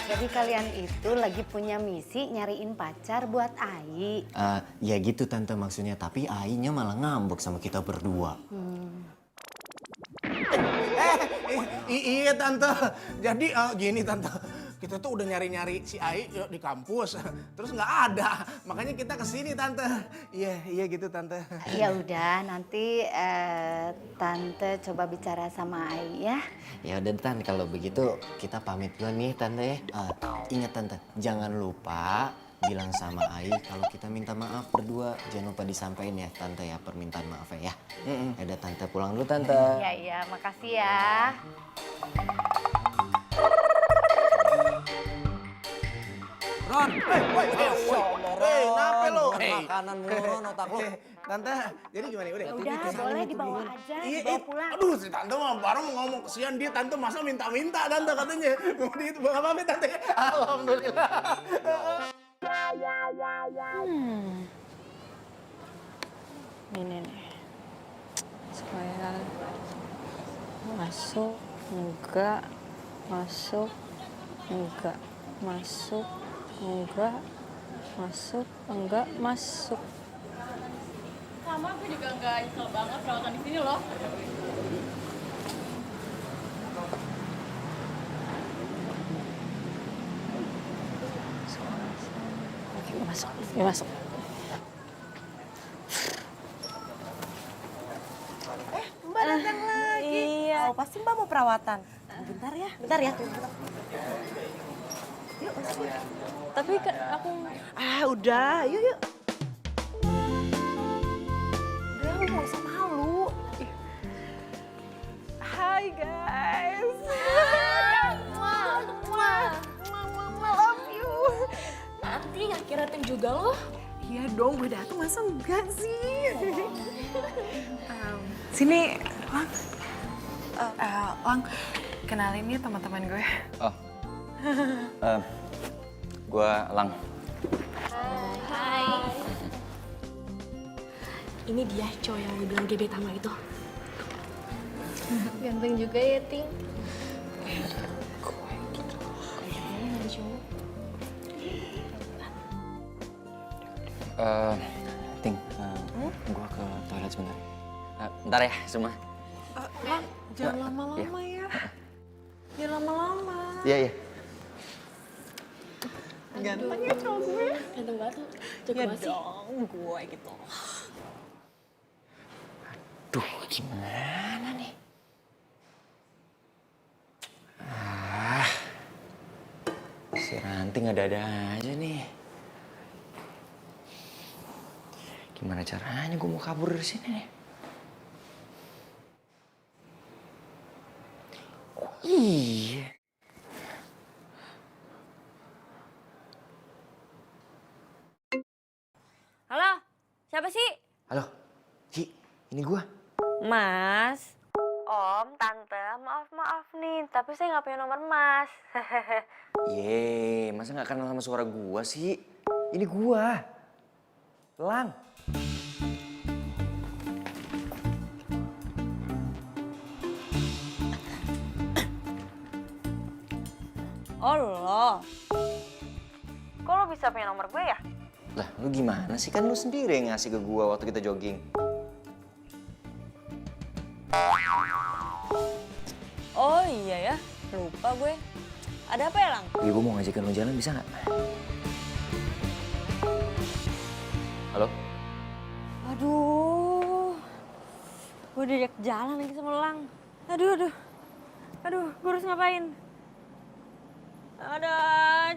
Jadi kalian itu lagi punya misi nyariin pacar buat Ai. Ya gitu tante maksudnya, tapi Ainya malah ngambek sama kita berdua. Iya tante, jadi gini tante, kita tuh udah nyari-nyari si Ai di kampus, terus nggak ada, makanya kita kesini tante. Iya gitu tante. Ya udah, nanti tante coba bicara sama Ai ya. Ya udah Tan, kalau begitu kita pamit dulu nih tante ya. Ingat tante, jangan lupa bilang sama Ai kalau kita minta maaf berdua. Jangan lupa disampaikan ya tante ya, permintaan maaf ya. Udah tante, pulang dulu tante. Iya, makasih ya. Ron, kenapa lo? Makanan mulu otak lo. Tante, jadi gimana? Ya udah, boleh dibawa aja, dibawa pulang. Aduh, si tante mah baru mau ngomong kesian dia, tante masa minta-minta tante katanya. Itu nggak apa-apa tante. Alhamdulillah. Ini nih. Supaya masuk, enggak, masuk, enggak, masuk, enggak, masuk, enggak, masuk. Sama gue juga nggak nyesel banget perawatan di sini loh. Oke, masuk, ya masuk. Mbak datang lagi. Iya. Oh, pasti Mbak mau perawatan. Bentar ya. Bentar ya. Tapi kan aku Udah, yuk. Udah, lu nggak usah malu. Hai guys. Love you. Nanti akhirnya dateng juga loh. Iya dong, gue datang masa enggak sih? Sini, Lang. Lang, kenalin nih teman-teman gue. Oh, Gua Lang. Ini dia cowok yang gue bilang gebet sama itu. Ganteng juga ya, Ting. Ting, gua ke toilet sebentar. Bentar ya, semua. Lang, jangan lama-lama ya. Jangan lama-lama. Iya, iya. Ganteng ya cowok gue. Ganteng banget tuh. Jago Ya banget sih. dong, gue gitu. Duh, gimana nih? Si Ranting ada-ada aja nih. Gimana caranya gue mau kabur dari sini nih? Oh iya. Halo, siapa sih? Halo, Ci, ini gua. Mas. Om, Tante, maaf nih, tapi saya nggak punya nomor Mas. Ye, masa nggak kenal sama suara gua sih? Ini gua, Lang. Oh lo. Kok lo bisa punya nomor gue ya? Lah, lu gimana sih? Kan lu sendiri yang ngasih ke gua waktu kita jogging. Oh iya ya, lupa gue. Ada apa ya, Lang? Ibu mau ngajakin lu jalan bisa nggak? Halo? Aduh, gue diajak jalan lagi sama Lang. Aduh, gue harus ngapain? Ada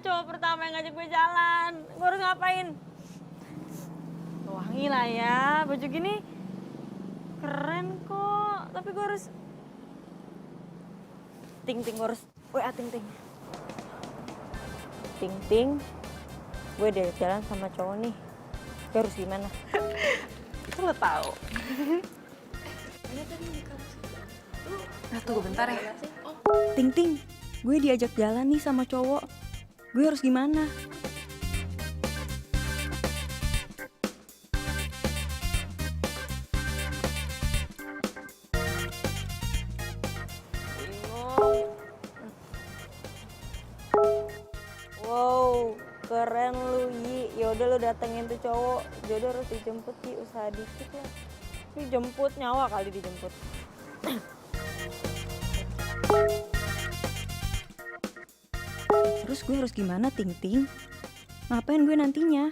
cowok pertama yang ngajak gue jalan. Gue harus ngapain? Wangi lah ya, baju gini keren kok. Tapi gue harus... Ting, gue harus... WA Ting. Ting, gue diajak jalan sama cowok nih. Gue harus gimana? Itu lo tahu. Nah, tunggu bentar ya. Ting, gue diajak jalan nih sama cowok. Gue harus gimana? Wow, keren lu, Yi. Yaudah lu datengin tuh cowok. Jodoh harus dijemput, Yi. Usaha dikit lah. Jemput nyawa kali dijemput. Terus gue harus gimana, Ting? Ngapain gue nantinya?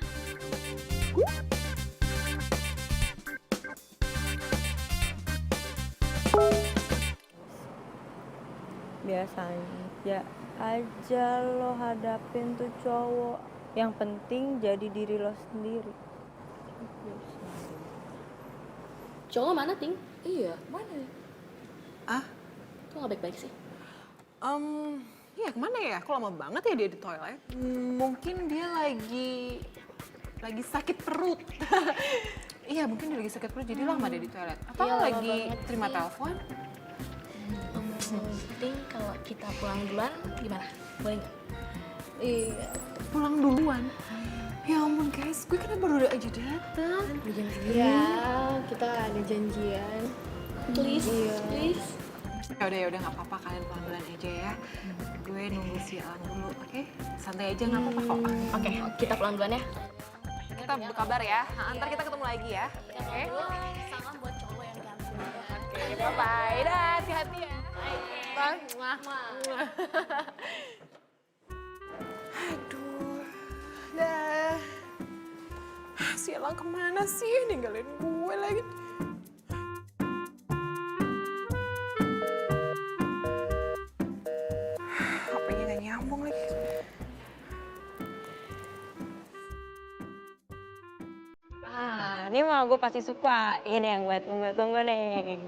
Biasanya aja lo hadapin tuh cowok. Yang penting jadi diri lo sendiri. Cowok mana, Ting? Iya, mana ya? Ah? Kok gak baik-baik sih? Iya kemana ya? Kok lama banget ya dia di toilet? Mungkin dia lagi sakit perut. Iya mungkin dia lagi sakit perut jadi lama dia di toilet. Atau Iya, lama lagi banget terima sih. telepon? Ting, kalau kita pulang duluan gimana? Boleh nggak? Iya, pulang duluan. Ya ampun guys, gue kan baru aja datang. Ya, kita ada janjian. Please, please. Ya udah nggak apa-apa, kalian pulang duluan aja ya. Gue nunggu si Alan dulu, oke? Santai aja nggak apa-apa kok. Oke, kita pulang duluan ya. Kita berkabar ya. Ntar kita ketemu lagi ya. Oke? Salam buat cowok yang ganteng. Oke, bye-bye. Dah, hati-hati ya. Bye. Muah. Aduh, dah. Si Elang kemana sih? Ninggalin gue lagi. HP-nya nggak nyambung lagi. Ini mah gue pasti suka. Ini yang gue tunggu-tunggu nih.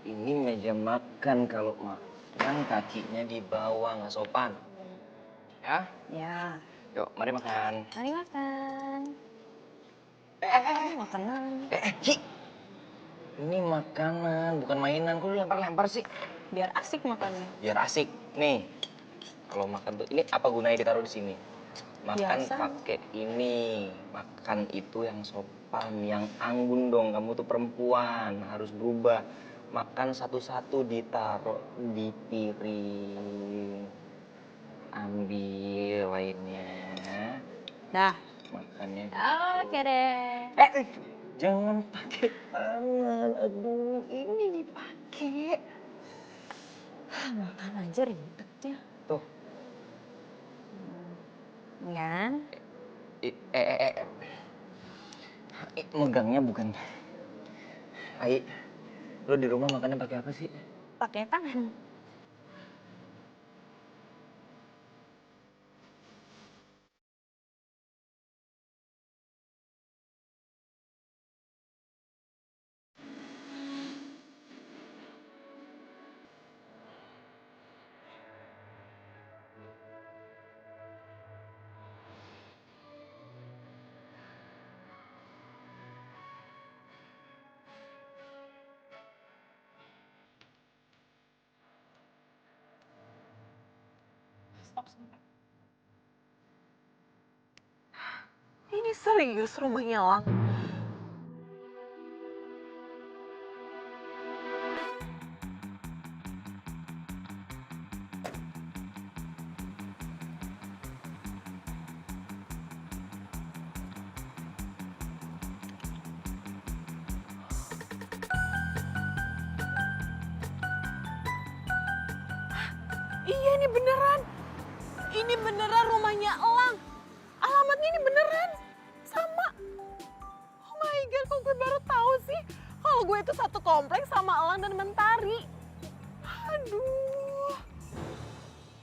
Ini meja makan, kalau makan kakinya di bawah, nggak sopan. Ya? Ya, Yuk, mari makan. mari makan. Makanan. Ci! Ini makanan, bukan mainan. Kok lu lempar-lempar sih? Biar asik makannya. Biar asik. Nih, kalau makan tuh, ini apa gunanya ditaruh di sini? Makan Biasa. pakai ini. Makan itu yang sopan, yang anggun dong. Kamu tuh perempuan, harus berubah. Makan satu-satu ditaruh di piring. Ambil lainnya. Dah. Makannya. Oke deh. Jangan pakai tangan. Aduh, ini dipakai. Makan aja ribet ya. Tuh. Kan? Megangnya bukan. Ai, lo di rumah makannya pakai apa sih? Pakai tangan. Ini serius rumahnya Lang? Iya ini beneran. Ini beneran rumahnya Elang. Alamatnya ini beneran. Sama. Oh my god, kok gue baru tahu sih. Kalau gue itu satu kompleks sama Elang dan Mentari. Aduh.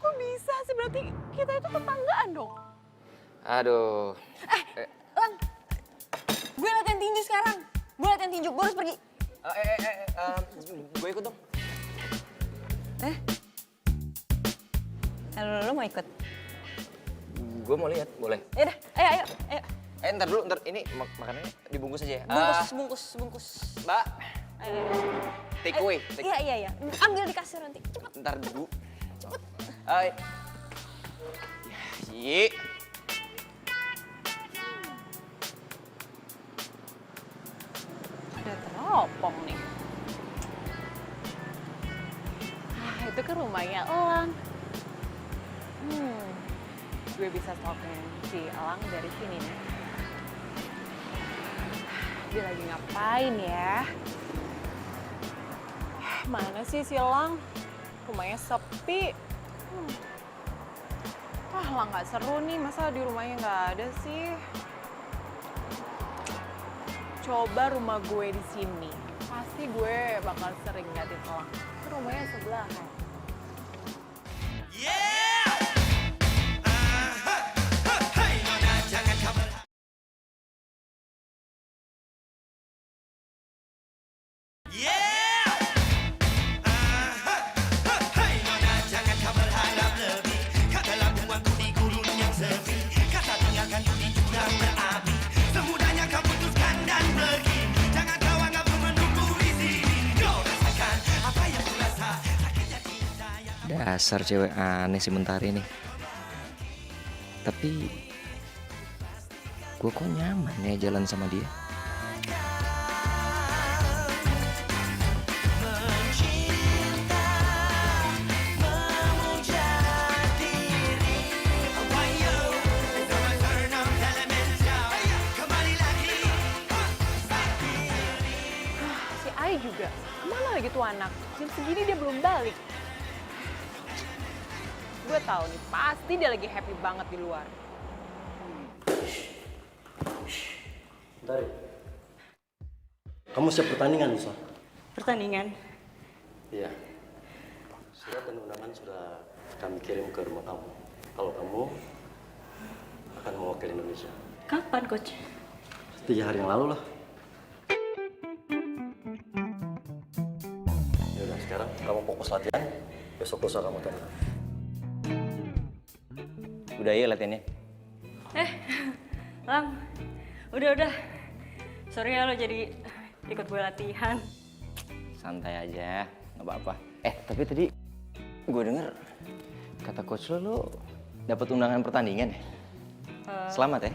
Kok bisa sih? Berarti kita itu tetanggaan dong. Aduh. Lang, gue latihan tinju sekarang. Gue latihan tinju, gue harus pergi. Gue ikut dong. Lo mau ikut? Gue mau lihat, boleh. Yaudah, ayo. Ntar dulu, ntar ini makanannya dibungkus aja ya. Bungkus. Mbak, take away. Iya. Ambil di kasir nanti. Cepet. Ntar dulu. Cepet. Hai. Yi. Ada teropong nih. Itu kan rumahnya Elang. Gue bisa stalking si Elang dari sini nih. Dia lagi ngapain ya? Mana sih si Elang? Rumahnya sepi. Lah nggak seru nih, masa di rumahnya nggak ada sih? Coba rumah gue di sini, pasti gue bakal sering ngeliatin Elang. Itu rumahnya sebelahan. Dasar cewek aneh si Mentari nih. Tapi gue kok nyaman ya jalan sama dia. Si Ai juga, kemana lagi tuh anak? Jam segini dia belum balik. Gue tahu nih, pasti dia lagi happy banget di luar. Mentari, kamu siap pertandingan, Nusa? Pertandingan? Iya. Surat dan undangan sudah kami kirim ke rumah kamu. Kalau kamu akan mewakili Indonesia. Kapan, Coach? 3 hari yang lalu lah. Yaudah, sekarang kamu fokus latihan. Besok lusa kamu tanya. Udah ya latihannya? Lang, udah. Sorry ya lo jadi ikut gue latihan. Santai aja, nggak apa-apa. Tapi tadi gue denger kata coach lo dapet undangan pertandingan ya? Selamat ya?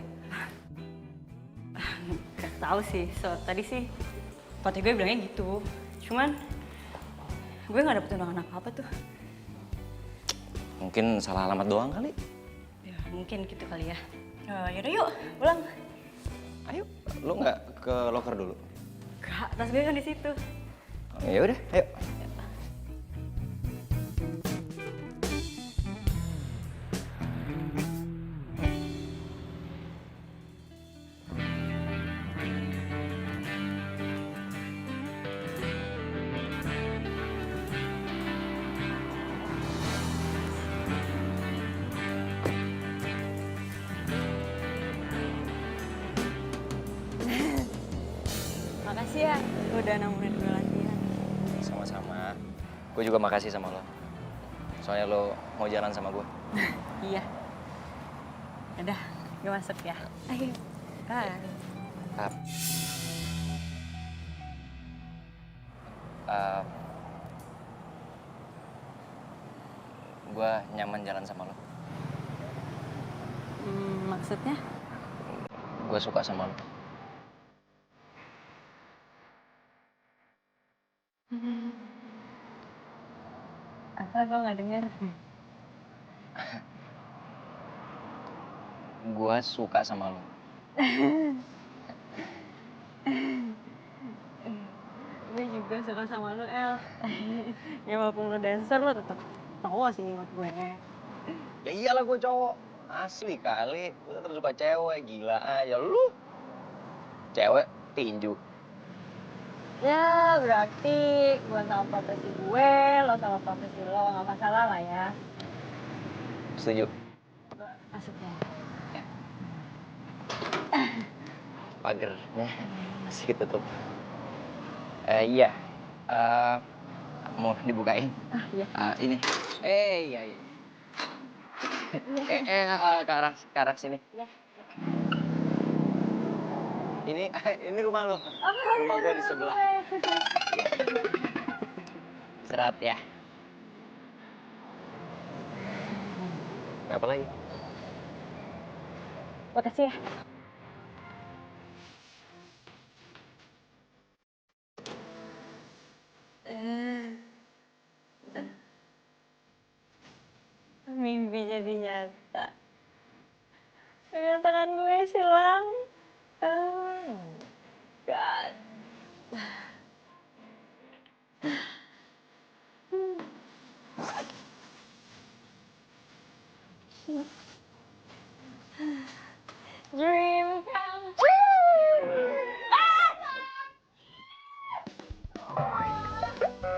Gak tahu sih, tadi sih pelatih gue bilangnya gitu. Cuman gue gak dapet undangan apa-apa tuh. Mungkin salah alamat doang kali. Ya mungkin gitu kali ya. Yaudah yuk, pulang. Ayo, lo nggak ke locker dulu? Gak, tas gue kan di situ. Ya udah, ayo. Makasih ya, udah nemenin gue latihan. Sama-sama. Gue juga makasih sama lo. Soalnya lo mau jalan sama gue. Iya. Udah, gue masuk ya. Ayo. Bye. Gue nyaman jalan sama lo. Maksudnya? Gue suka sama lo. Apa gue gak denger? Gue suka sama lo. Gue juga suka sama lu, El. Ya walaupun lu dancer, lu tetap cowok sih buat gue. Ya iyalah gue cowok. Asli kali. Gue tetap suka cewek. Gila aja lu. Cewek tinju. Ya berarti gue sama profesi gue, lo sama profesi lo, gak masalah lah ya. Setuju. Masuk ya. Pagernya masih ketutup. Iya. Mau dibukain? Iya. Ini. Iya. Ke arah sini. Ini rumah lo. Rumah gue di sebelah. Istirahat ya. Apa lagi? Makasih ya. Mimpi jadi nyata. Dengan tangan gue silang. Oh God. Dream come true.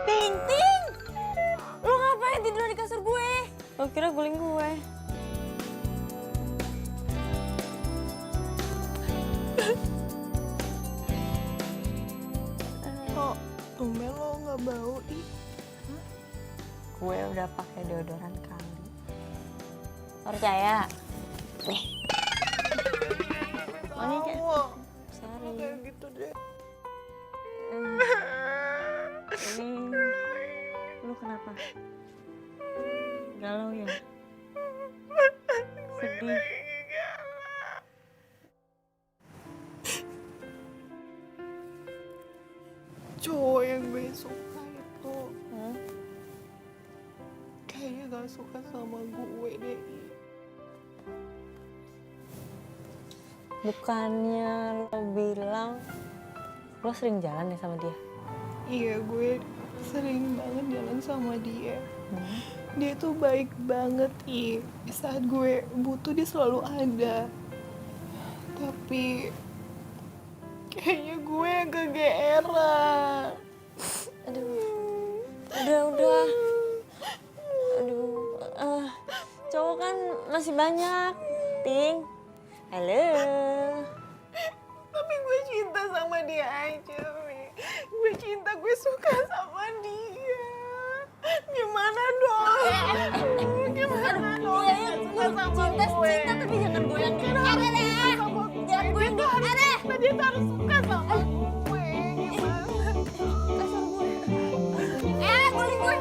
Ting, Ting! Lu ngapain tidur di kasur gue? Lo kira guling gue. Kok tumben lo nggak bau, ih? Gue udah pakai deodoran kali. Percaya? Nih. Mau. Sorry. Kayak gitu deh. Ini lu kenapa? Galau ya? Sedih? Cowok yang gue suka itu kayaknya gak suka sama gue deh. Bukannya lo bilang lo sering jalan ya sama dia? Iya, gue sering banget jalan sama dia. Dia tuh baik banget, Ih. Di saat gue butuh dia selalu ada. Tapi kayaknya gue yang kegeeran. Udah. Aduh, cowok kan masih banyak, Ting. Halo. Tapi gue cinta sama dia aja, Mi. Gue cinta, gue suka sama dia. Gimana dong? Gimana dong? Suka sama gue. Cinta tapi jangan goyang deh. Jangan goyang deh. Dia harus suka sama gue. Gimana? Guling gue.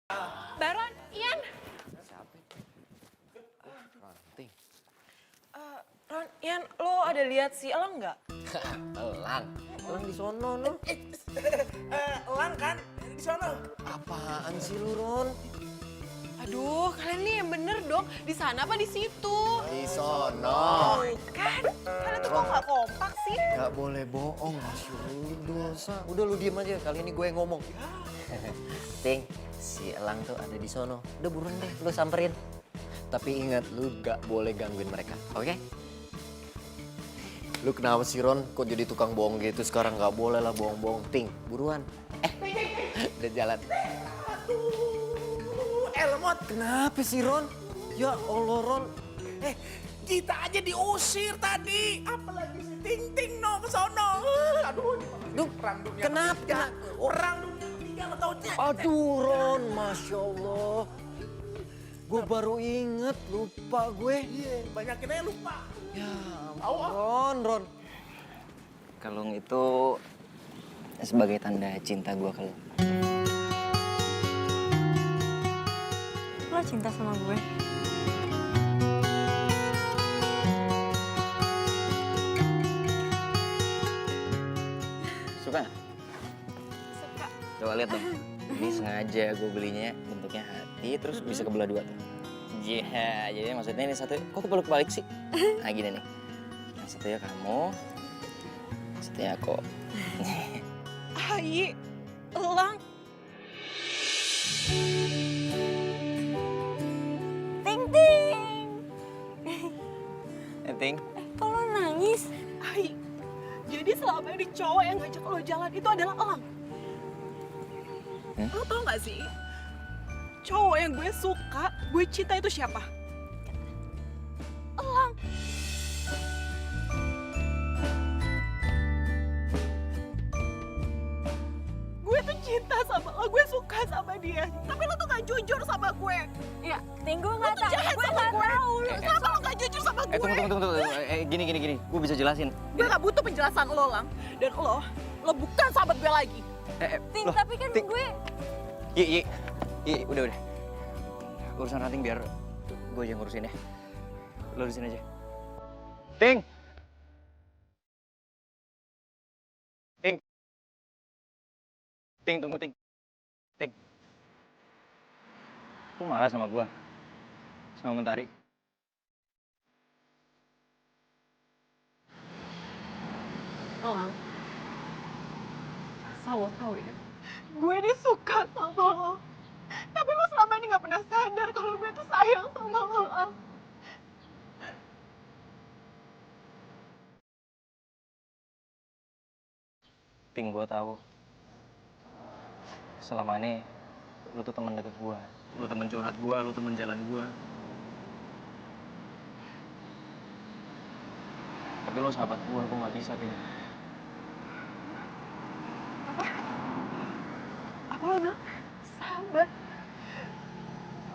Baron, Ian. Siapa? Ranting. Ron, Ian, lo ada lihat si Elang nggak? Elang. Elang di sono, no. Elang kan di sono. Apaan sih lu, Ron? Aduh, kalian nih yang bener dong. Di sana apa di situ? Di sono. Kan, kalian tuh kok nggak kompak sih? Gak boleh bohong, Masya dosa. Udah lu diem aja, kali ini gue yang ngomong. Ting, si Elang tuh ada di sono. Udah buruan deh, lu samperin. Tapi ingat, lu gak boleh gangguin mereka, oke? Lu kenapa sih, Ron? Kok jadi tukang bohong gitu sekarang? Gak boleh lah bohong-bohong. Ting, buruan. Udah jalan. Lemot. Kenapa sih, Ron? Ya Allah, Ron. Kita aja diusir tadi. Apalagi si Ting Ting no ke sono. Aduh, Duh, perang dunia kenapa? ketiga. Perang dunia ketiga lo tau Cek? Aduh, Ron, Masya Allah. Gue baru inget, lupa gue. Iya, banyakin aja lupa. Ya ampun, Ron. Kalung itu sebagai tanda cinta gue ke lo. Lo cinta sama gue? Suka nggak? Suka. Coba lihat dong. Ini sengaja gue belinya bentuknya hati, terus bisa kebelah dua tuh. Iya, jadi maksudnya ini satu, kok kebalik sih? Nah gini nih, yang satunya kamu, yang satunya aku. Ayi, Elang. Ting ting. Ting, Kok lo nangis? Ayi, jadi selama ini cowok yang ngajak lo jalan itu adalah Elang. Lo tau gak sih? Cowok yang gue suka, gue cinta itu siapa? Elang. Gue tuh cinta sama lo, gue suka sama dia. Tapi lo tuh gak jujur sama gue. Ya, Ting, gue nggak Lo tuh tahu. jahat Gue sama nggak gue. tahu. Kenapa lo gak jujur sama gue? tunggu. Gini. Gue bisa jelasin. Gue gak butuh penjelasan lo, Lang. Dan lo bukan sahabat gue lagi. Ting, loh, tapi kan Ting. gue... Iya, udah. Urusan ranting biar gue aja ngurusin ya. Lo di sini aja. Ting! Ting, tunggu, Ting. Ting. Lu marah sama gue? Sama Mentari? Elang, asal lo tau ya, gue ini suka sama lo. Tapi lo selama ini gak pernah sadar kalau gue tuh sayang sama lo, Lang. Ting, gue tahu. Selama ini lu tuh teman deket gue. Lu teman curhat gue, lu teman jalan gue. Tapi lu sahabat gue gak bisa, Ting. Apa lo bilang? Sahabat?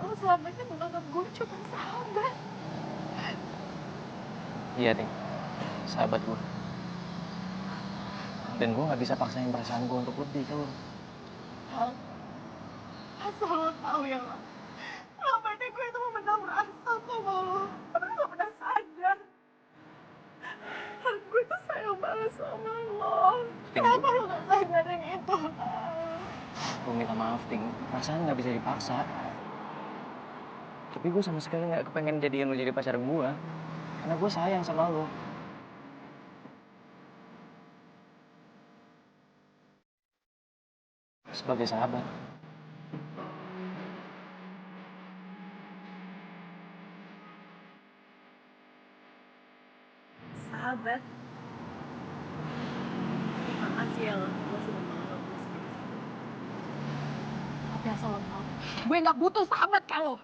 Lo selama ini menganggap gue cuma sahabat. Iya, Ting. Sahabat gue. Dan gue gak bisa paksain perasaan gue untuk lebih ke lu. Lang, asal lo tau ya, Lang. Selama ini gue itu memendam rasa sama lo. Tapi lo gak pernah sadar. Gue tuh sayang banget sama lo. Kenapa lo gak sadarin itu, Lang? Gue minta maaf, Ting. Perasaan gak bisa dipaksa. Tapi gue sama sekali gak kepengen jadiin lu jadi pacar gue. Karena gue sayang sama lu. Sebagai sahabat. Sahabat? Terima kasih ya, Lang. Lo sudah menganggap gue sebagai sahabat. Tapi asal lo tau, gue gak butuh sahabat kalau.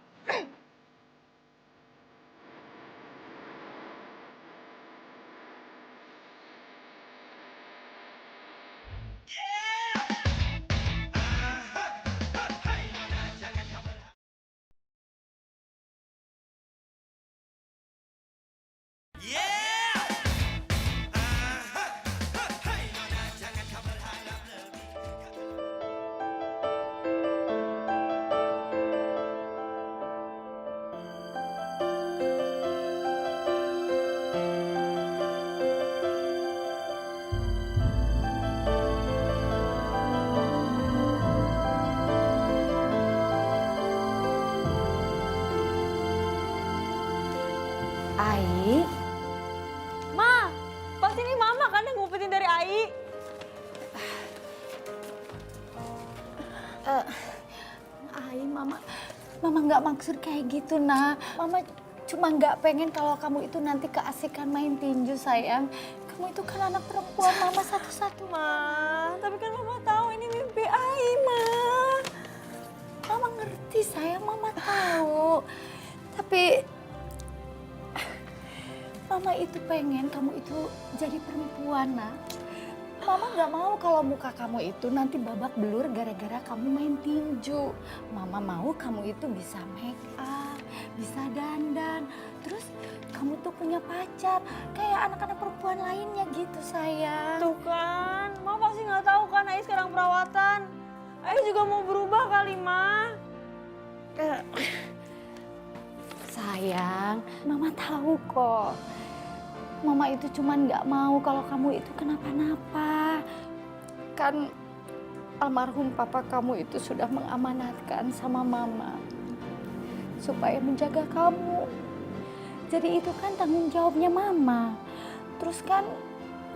Ai, Mama nggak maksud kayak gitu, Nak. Mama cuma nggak pengen kalau kamu itu nanti keasikan main tinju, sayang. Kamu itu kan anak perempuan Mama satu-satu. Ma, tapi kan Mama tahu ini mimpi Ai, Ma. Mama ngerti, sayang. Mama tahu. Tapi Mama itu pengen kamu itu jadi perempuan, Nak. Mama nggak mau kalau muka kamu itu nanti babak belur gara-gara kamu main tinju. Mama mau kamu itu bisa make up, bisa dandan. Terus kamu tuh punya pacar kayak anak-anak perempuan lainnya gitu, sayang. Tuh kan, Mama pasti nggak tahu kan Ai sekarang perawatan. Ai juga mau berubah kali, Ma. Sayang, Mama tahu kok. Mama itu cuman nggak mau kalau kamu itu kenapa-napa. Kan almarhum papa kamu itu sudah mengamanatkan sama Mama supaya menjaga kamu. Jadi itu kan tanggung jawabnya Mama. Terus kan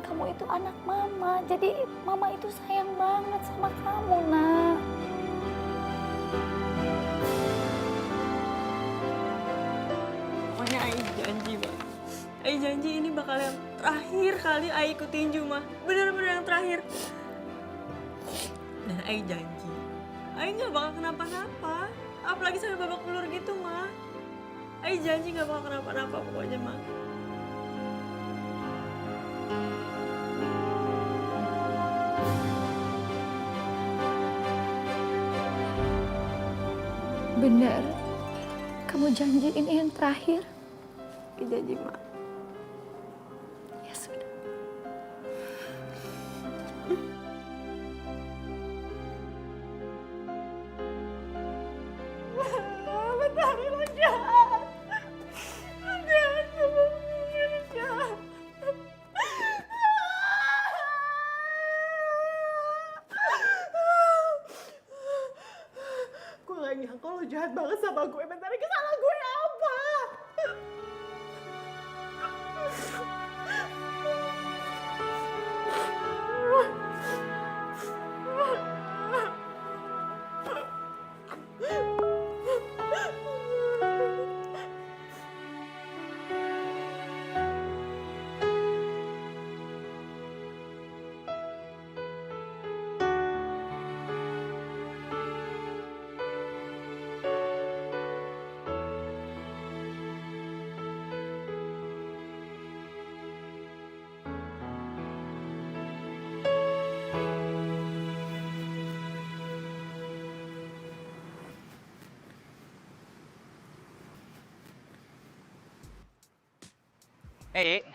kamu itu anak Mama. Jadi Mama itu sayang banget sama kamu, Nak. Pokoknya Ai janji, Ma. Ai janji ini bakal yang terakhir kali Ai ikut tinju, Ma. Bener-bener yang terakhir. Dan Ai janji, Ai nggak bakal kenapa-napa. Apalagi sampai babak belur gitu, Ma. Ai janji nggak bakal kenapa-napa pokoknya, Ma. Bener, kamu janji ini yang terakhir. Ai janji, Ma. Ya sudah. Mentari lo jahat. Jahat sama gue, jahat. Gue gak nyangka lo jahat banget sama gue. Mentari, kesalahan gue apa? Hey,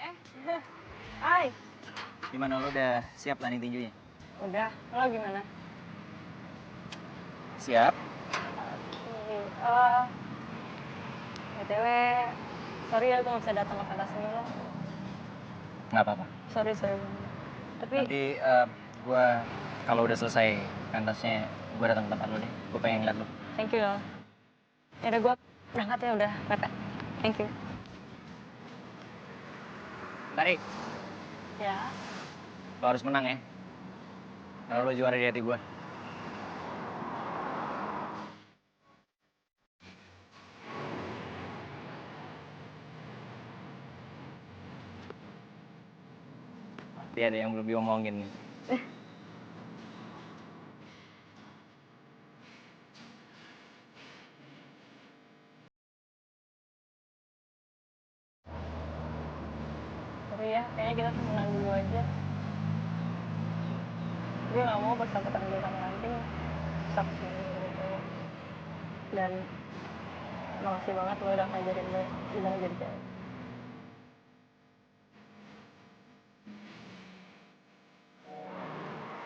Ai, gimana lu udah siap landing tinjunya? udah. Lo gimana? Siap. BTW, sorry ya gue gak bisa datang ke pentas ini lo. Nggak apa-apa. Sorry banget. Tapi Nanti gua kalau udah selesai pentasnya, gua datang ke tempat lu deh. Gua pengen ngeliat lu. thank you lo. Yaudah gue berangkat ya, udah mepet. Thank you. Tarik, Ya. lo harus menang ya. Kalau lo juara di hati gua. Pasti ada yang belum diomongin nih. Sorry ya, kayaknya kita menang dulu aja. Gue gak mau persahabatan gue sama Lanting saksi gitu. Dan makasih banget lo udah ngajarin gue gimana jadi cewek.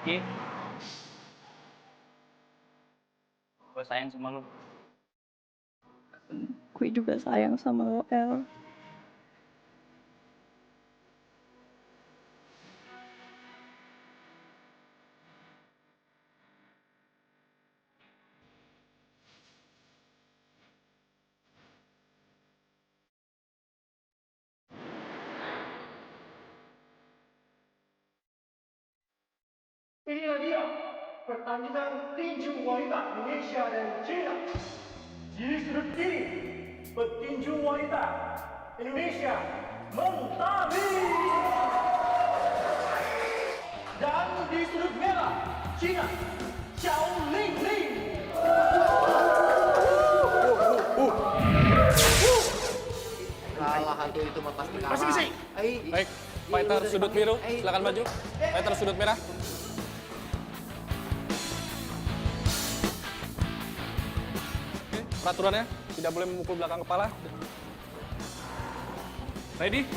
Ki, gua sayang sama lo. Gue juga sayang sama lo, El. Inilah dia pertandingan tinju wanita Indonesia dan China. Di sudut kiri, petinju wanita Indonesia Mentari. Dan di sudut merah, China, Xiao Ling Ling. Kalah hantu itu mah pasti kalah. Pasti bisa. Baik, fighter sudut biru, silakan maju. Fighter sudut merah. Oke, peraturannya tidak boleh memukul belakang kepala. Ready?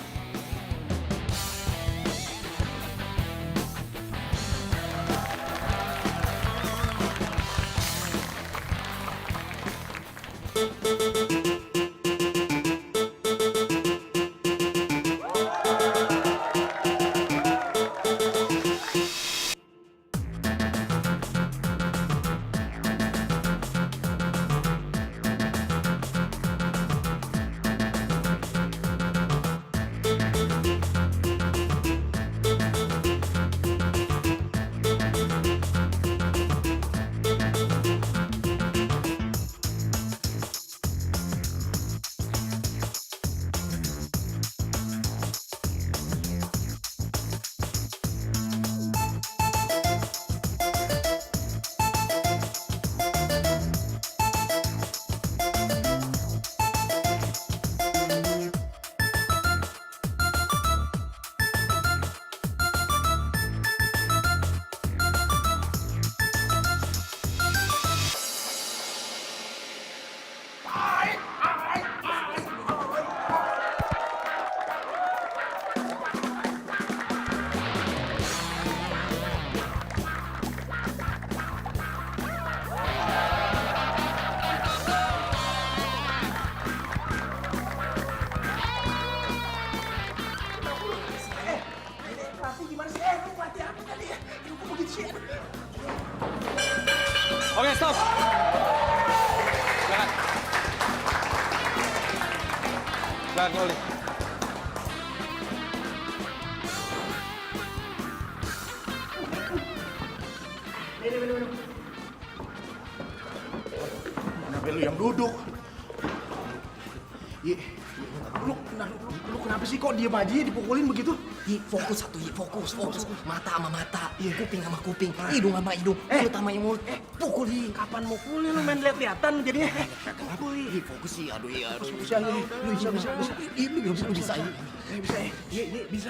Oke, stop. Silakan. Silakan kembali. Kenapa lu yang duduk? Lu kenapa sih kok diem aja dipukulin begitu? Fokus satu, fokus. Mata sama mata, kuping sama kuping, hidung sama hidung, mulut sama mulut. Pukul, Kapan mau pulih lu main lihat-lihatan jadinya? fokus sih, aduh iya. Bisa lu, bisa. Lu bisa.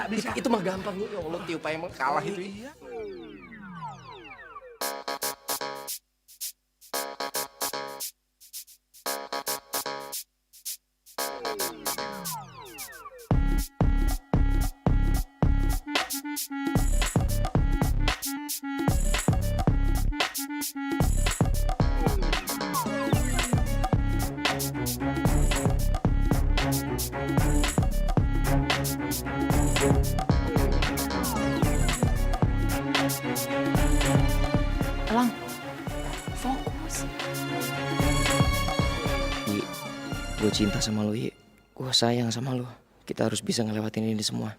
Bisa. Itu mah gampang, ya Allah, tiup aja emang kalah itu. Elang, fokus. Gue cinta sama lo, Yi. Gue sayang sama lo. Kita harus bisa ngelewatin ini semua.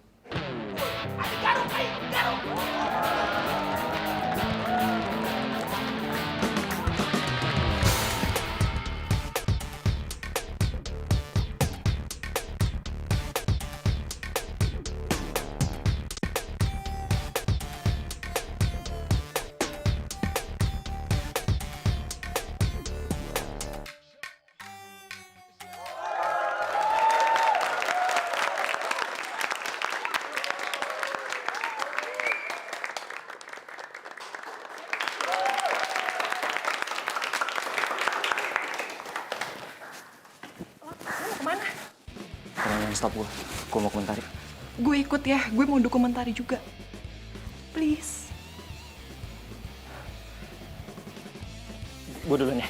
Jangan stop gue mau komentari. Gue ikut ya, gue mau dokumentari juga. Please. Gue duluan ya.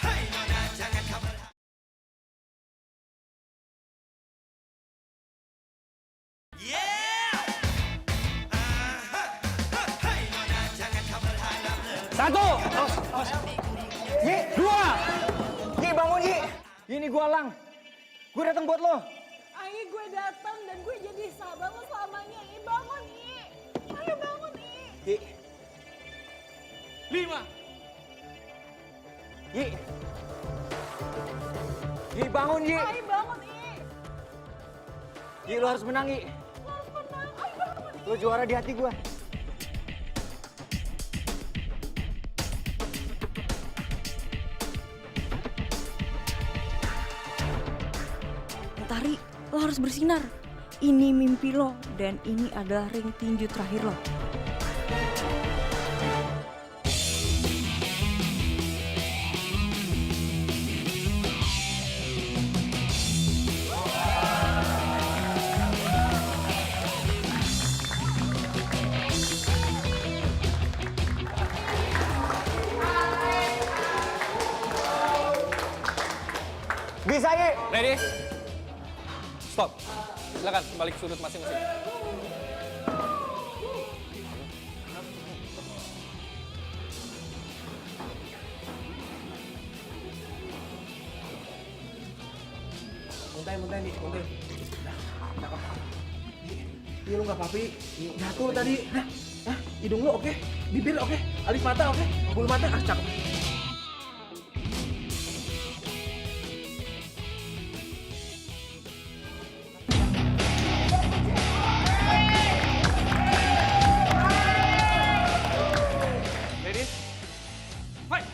Hey, nona, jangan bos. Yi, dua. Yi, bangun Yi. Ini gua Lang. Gue datang buat lo. Ayo gue datang dan gue jadi sahabat lo selamanya. Yi, bangun Yi. Ayo bangun Yi. Yi. 5. Yi. Yi, bangun Yi. Ayo bangun Yi. Yi, lo harus menang Yi. Lo harus menang. Ayo bangun Yi. Lo juara di hati gue. Mentari, lo harus bersinar. Ini mimpi lo dan ini adalah ring tinju terakhir lo. Bisa Yi. Ready? Stop. Silakan kembali ke sudut masing-masing. Muntahin nih, muntahin. Nah, apa? Iya lu nggak apa-apa, jatuh tadi. Hah? Hidung lu oke, bibir oke, alis mata oke, bulu mata cakep. Ready? Fight!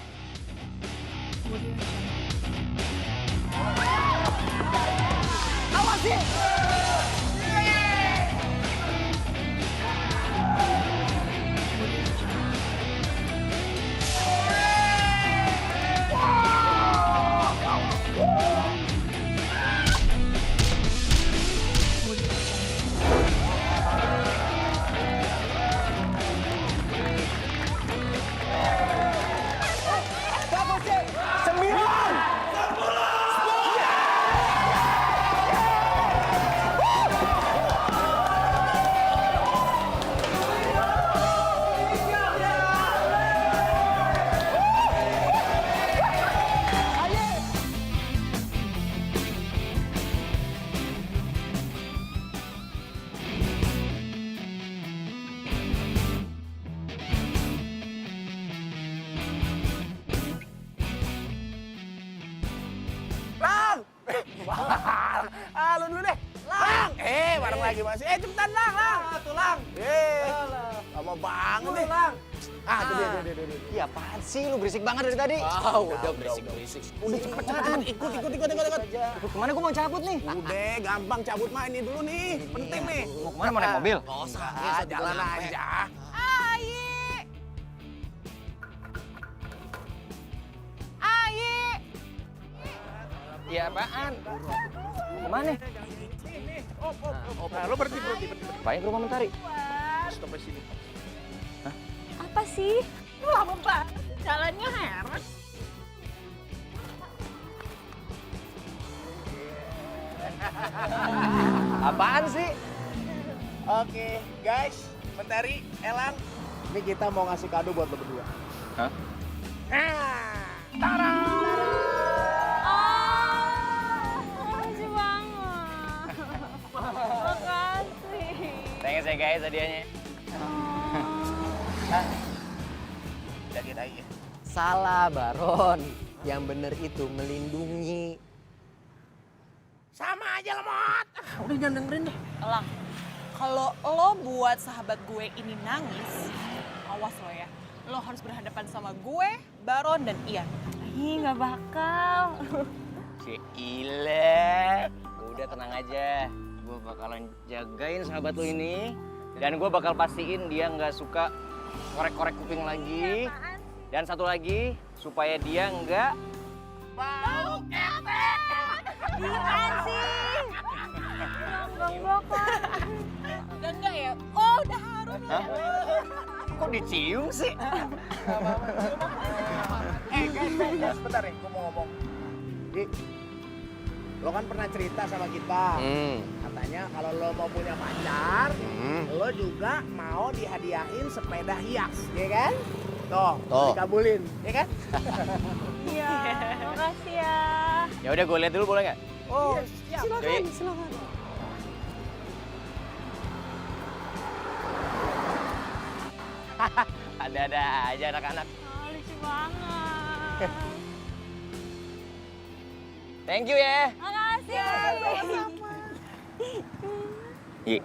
Awas Yi. Bagus Yi. 9. Lang! Lu dulu deh. Lang! Bareng lagi masih. Cepetan Lang, Lang. Tuh Lang. Lama banget deh. Lang. Tuh. Iya apaan sih lu berisik banget dari tadi? Udah berisik. Udah cepet. Ikut. Ikut kemana gue mau cabut nih? Udah, gampang cabut mah ini dulu nih. Penting nih. Mau kemana mau naik mobil? Jalan aja. Iya apaan? Mau kemana? Nah, lo berhenti. Apanya ke rumah Mentari? Stop di sini. Apa sih? Lama banget. Jalannya heran. Apaan sih? Oke, guys. Mentari, Elang. Ini kita mau ngasih kado buat lo berdua. Hah? Tara! Makasih banget. Makasih. Thanks ya guys hadiahnya. Jagain aja. Salah Baron. Yang bener itu melindungi. Sama aja lemot. Udah jangan dengerin deh. Elang, kalau lo buat sahabat gue ini nangis, awas lo ya. Lo harus berhadapan sama gue, Baron, dan Ian. Ih, nggak bakal. Cile. Udah tenang aja. Gue bakalan jagain sahabat lu ini. Dan gue bakal pastiin dia nggak suka korek-korek kuping lagi. Dan satu lagi, supaya dia nggak Bau ketek. Gimana sih? Nggak bakal. Udah enggak ya? Oh, udah harum ya. Kok dicium sih? Guys, sebentar nih, gue mau ngomong. Di, lo kan pernah cerita sama kita. Katanya kalau lo mau punya pacar, lo juga mau dihadiahin sepeda hias, ya kan? Tuh, dikabulin, ya kan? Iya, makasih ya. Ya udah gue lihat dulu boleh nggak? Oh, Silakan, silakan. Ada-ada aja anak-anak. Oh, lucu banget. Thank you ya. Makasih. Iya,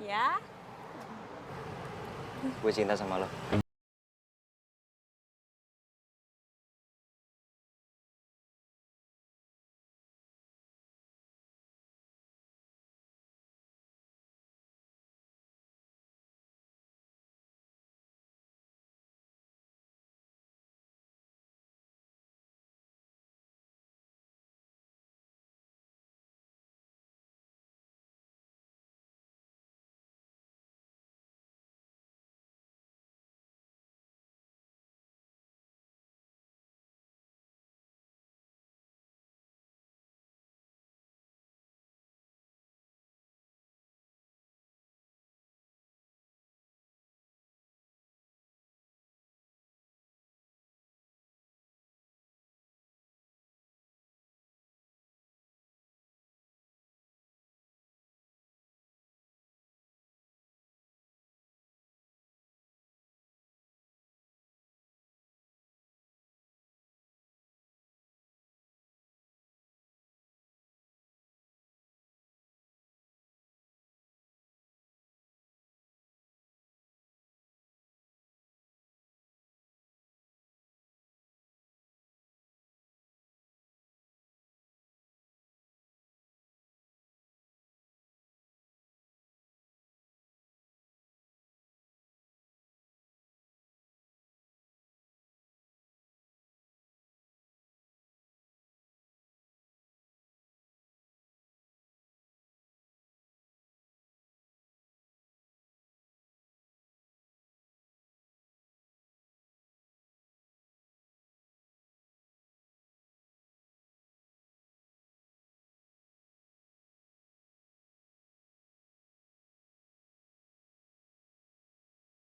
Ya. gue cinta sama lo.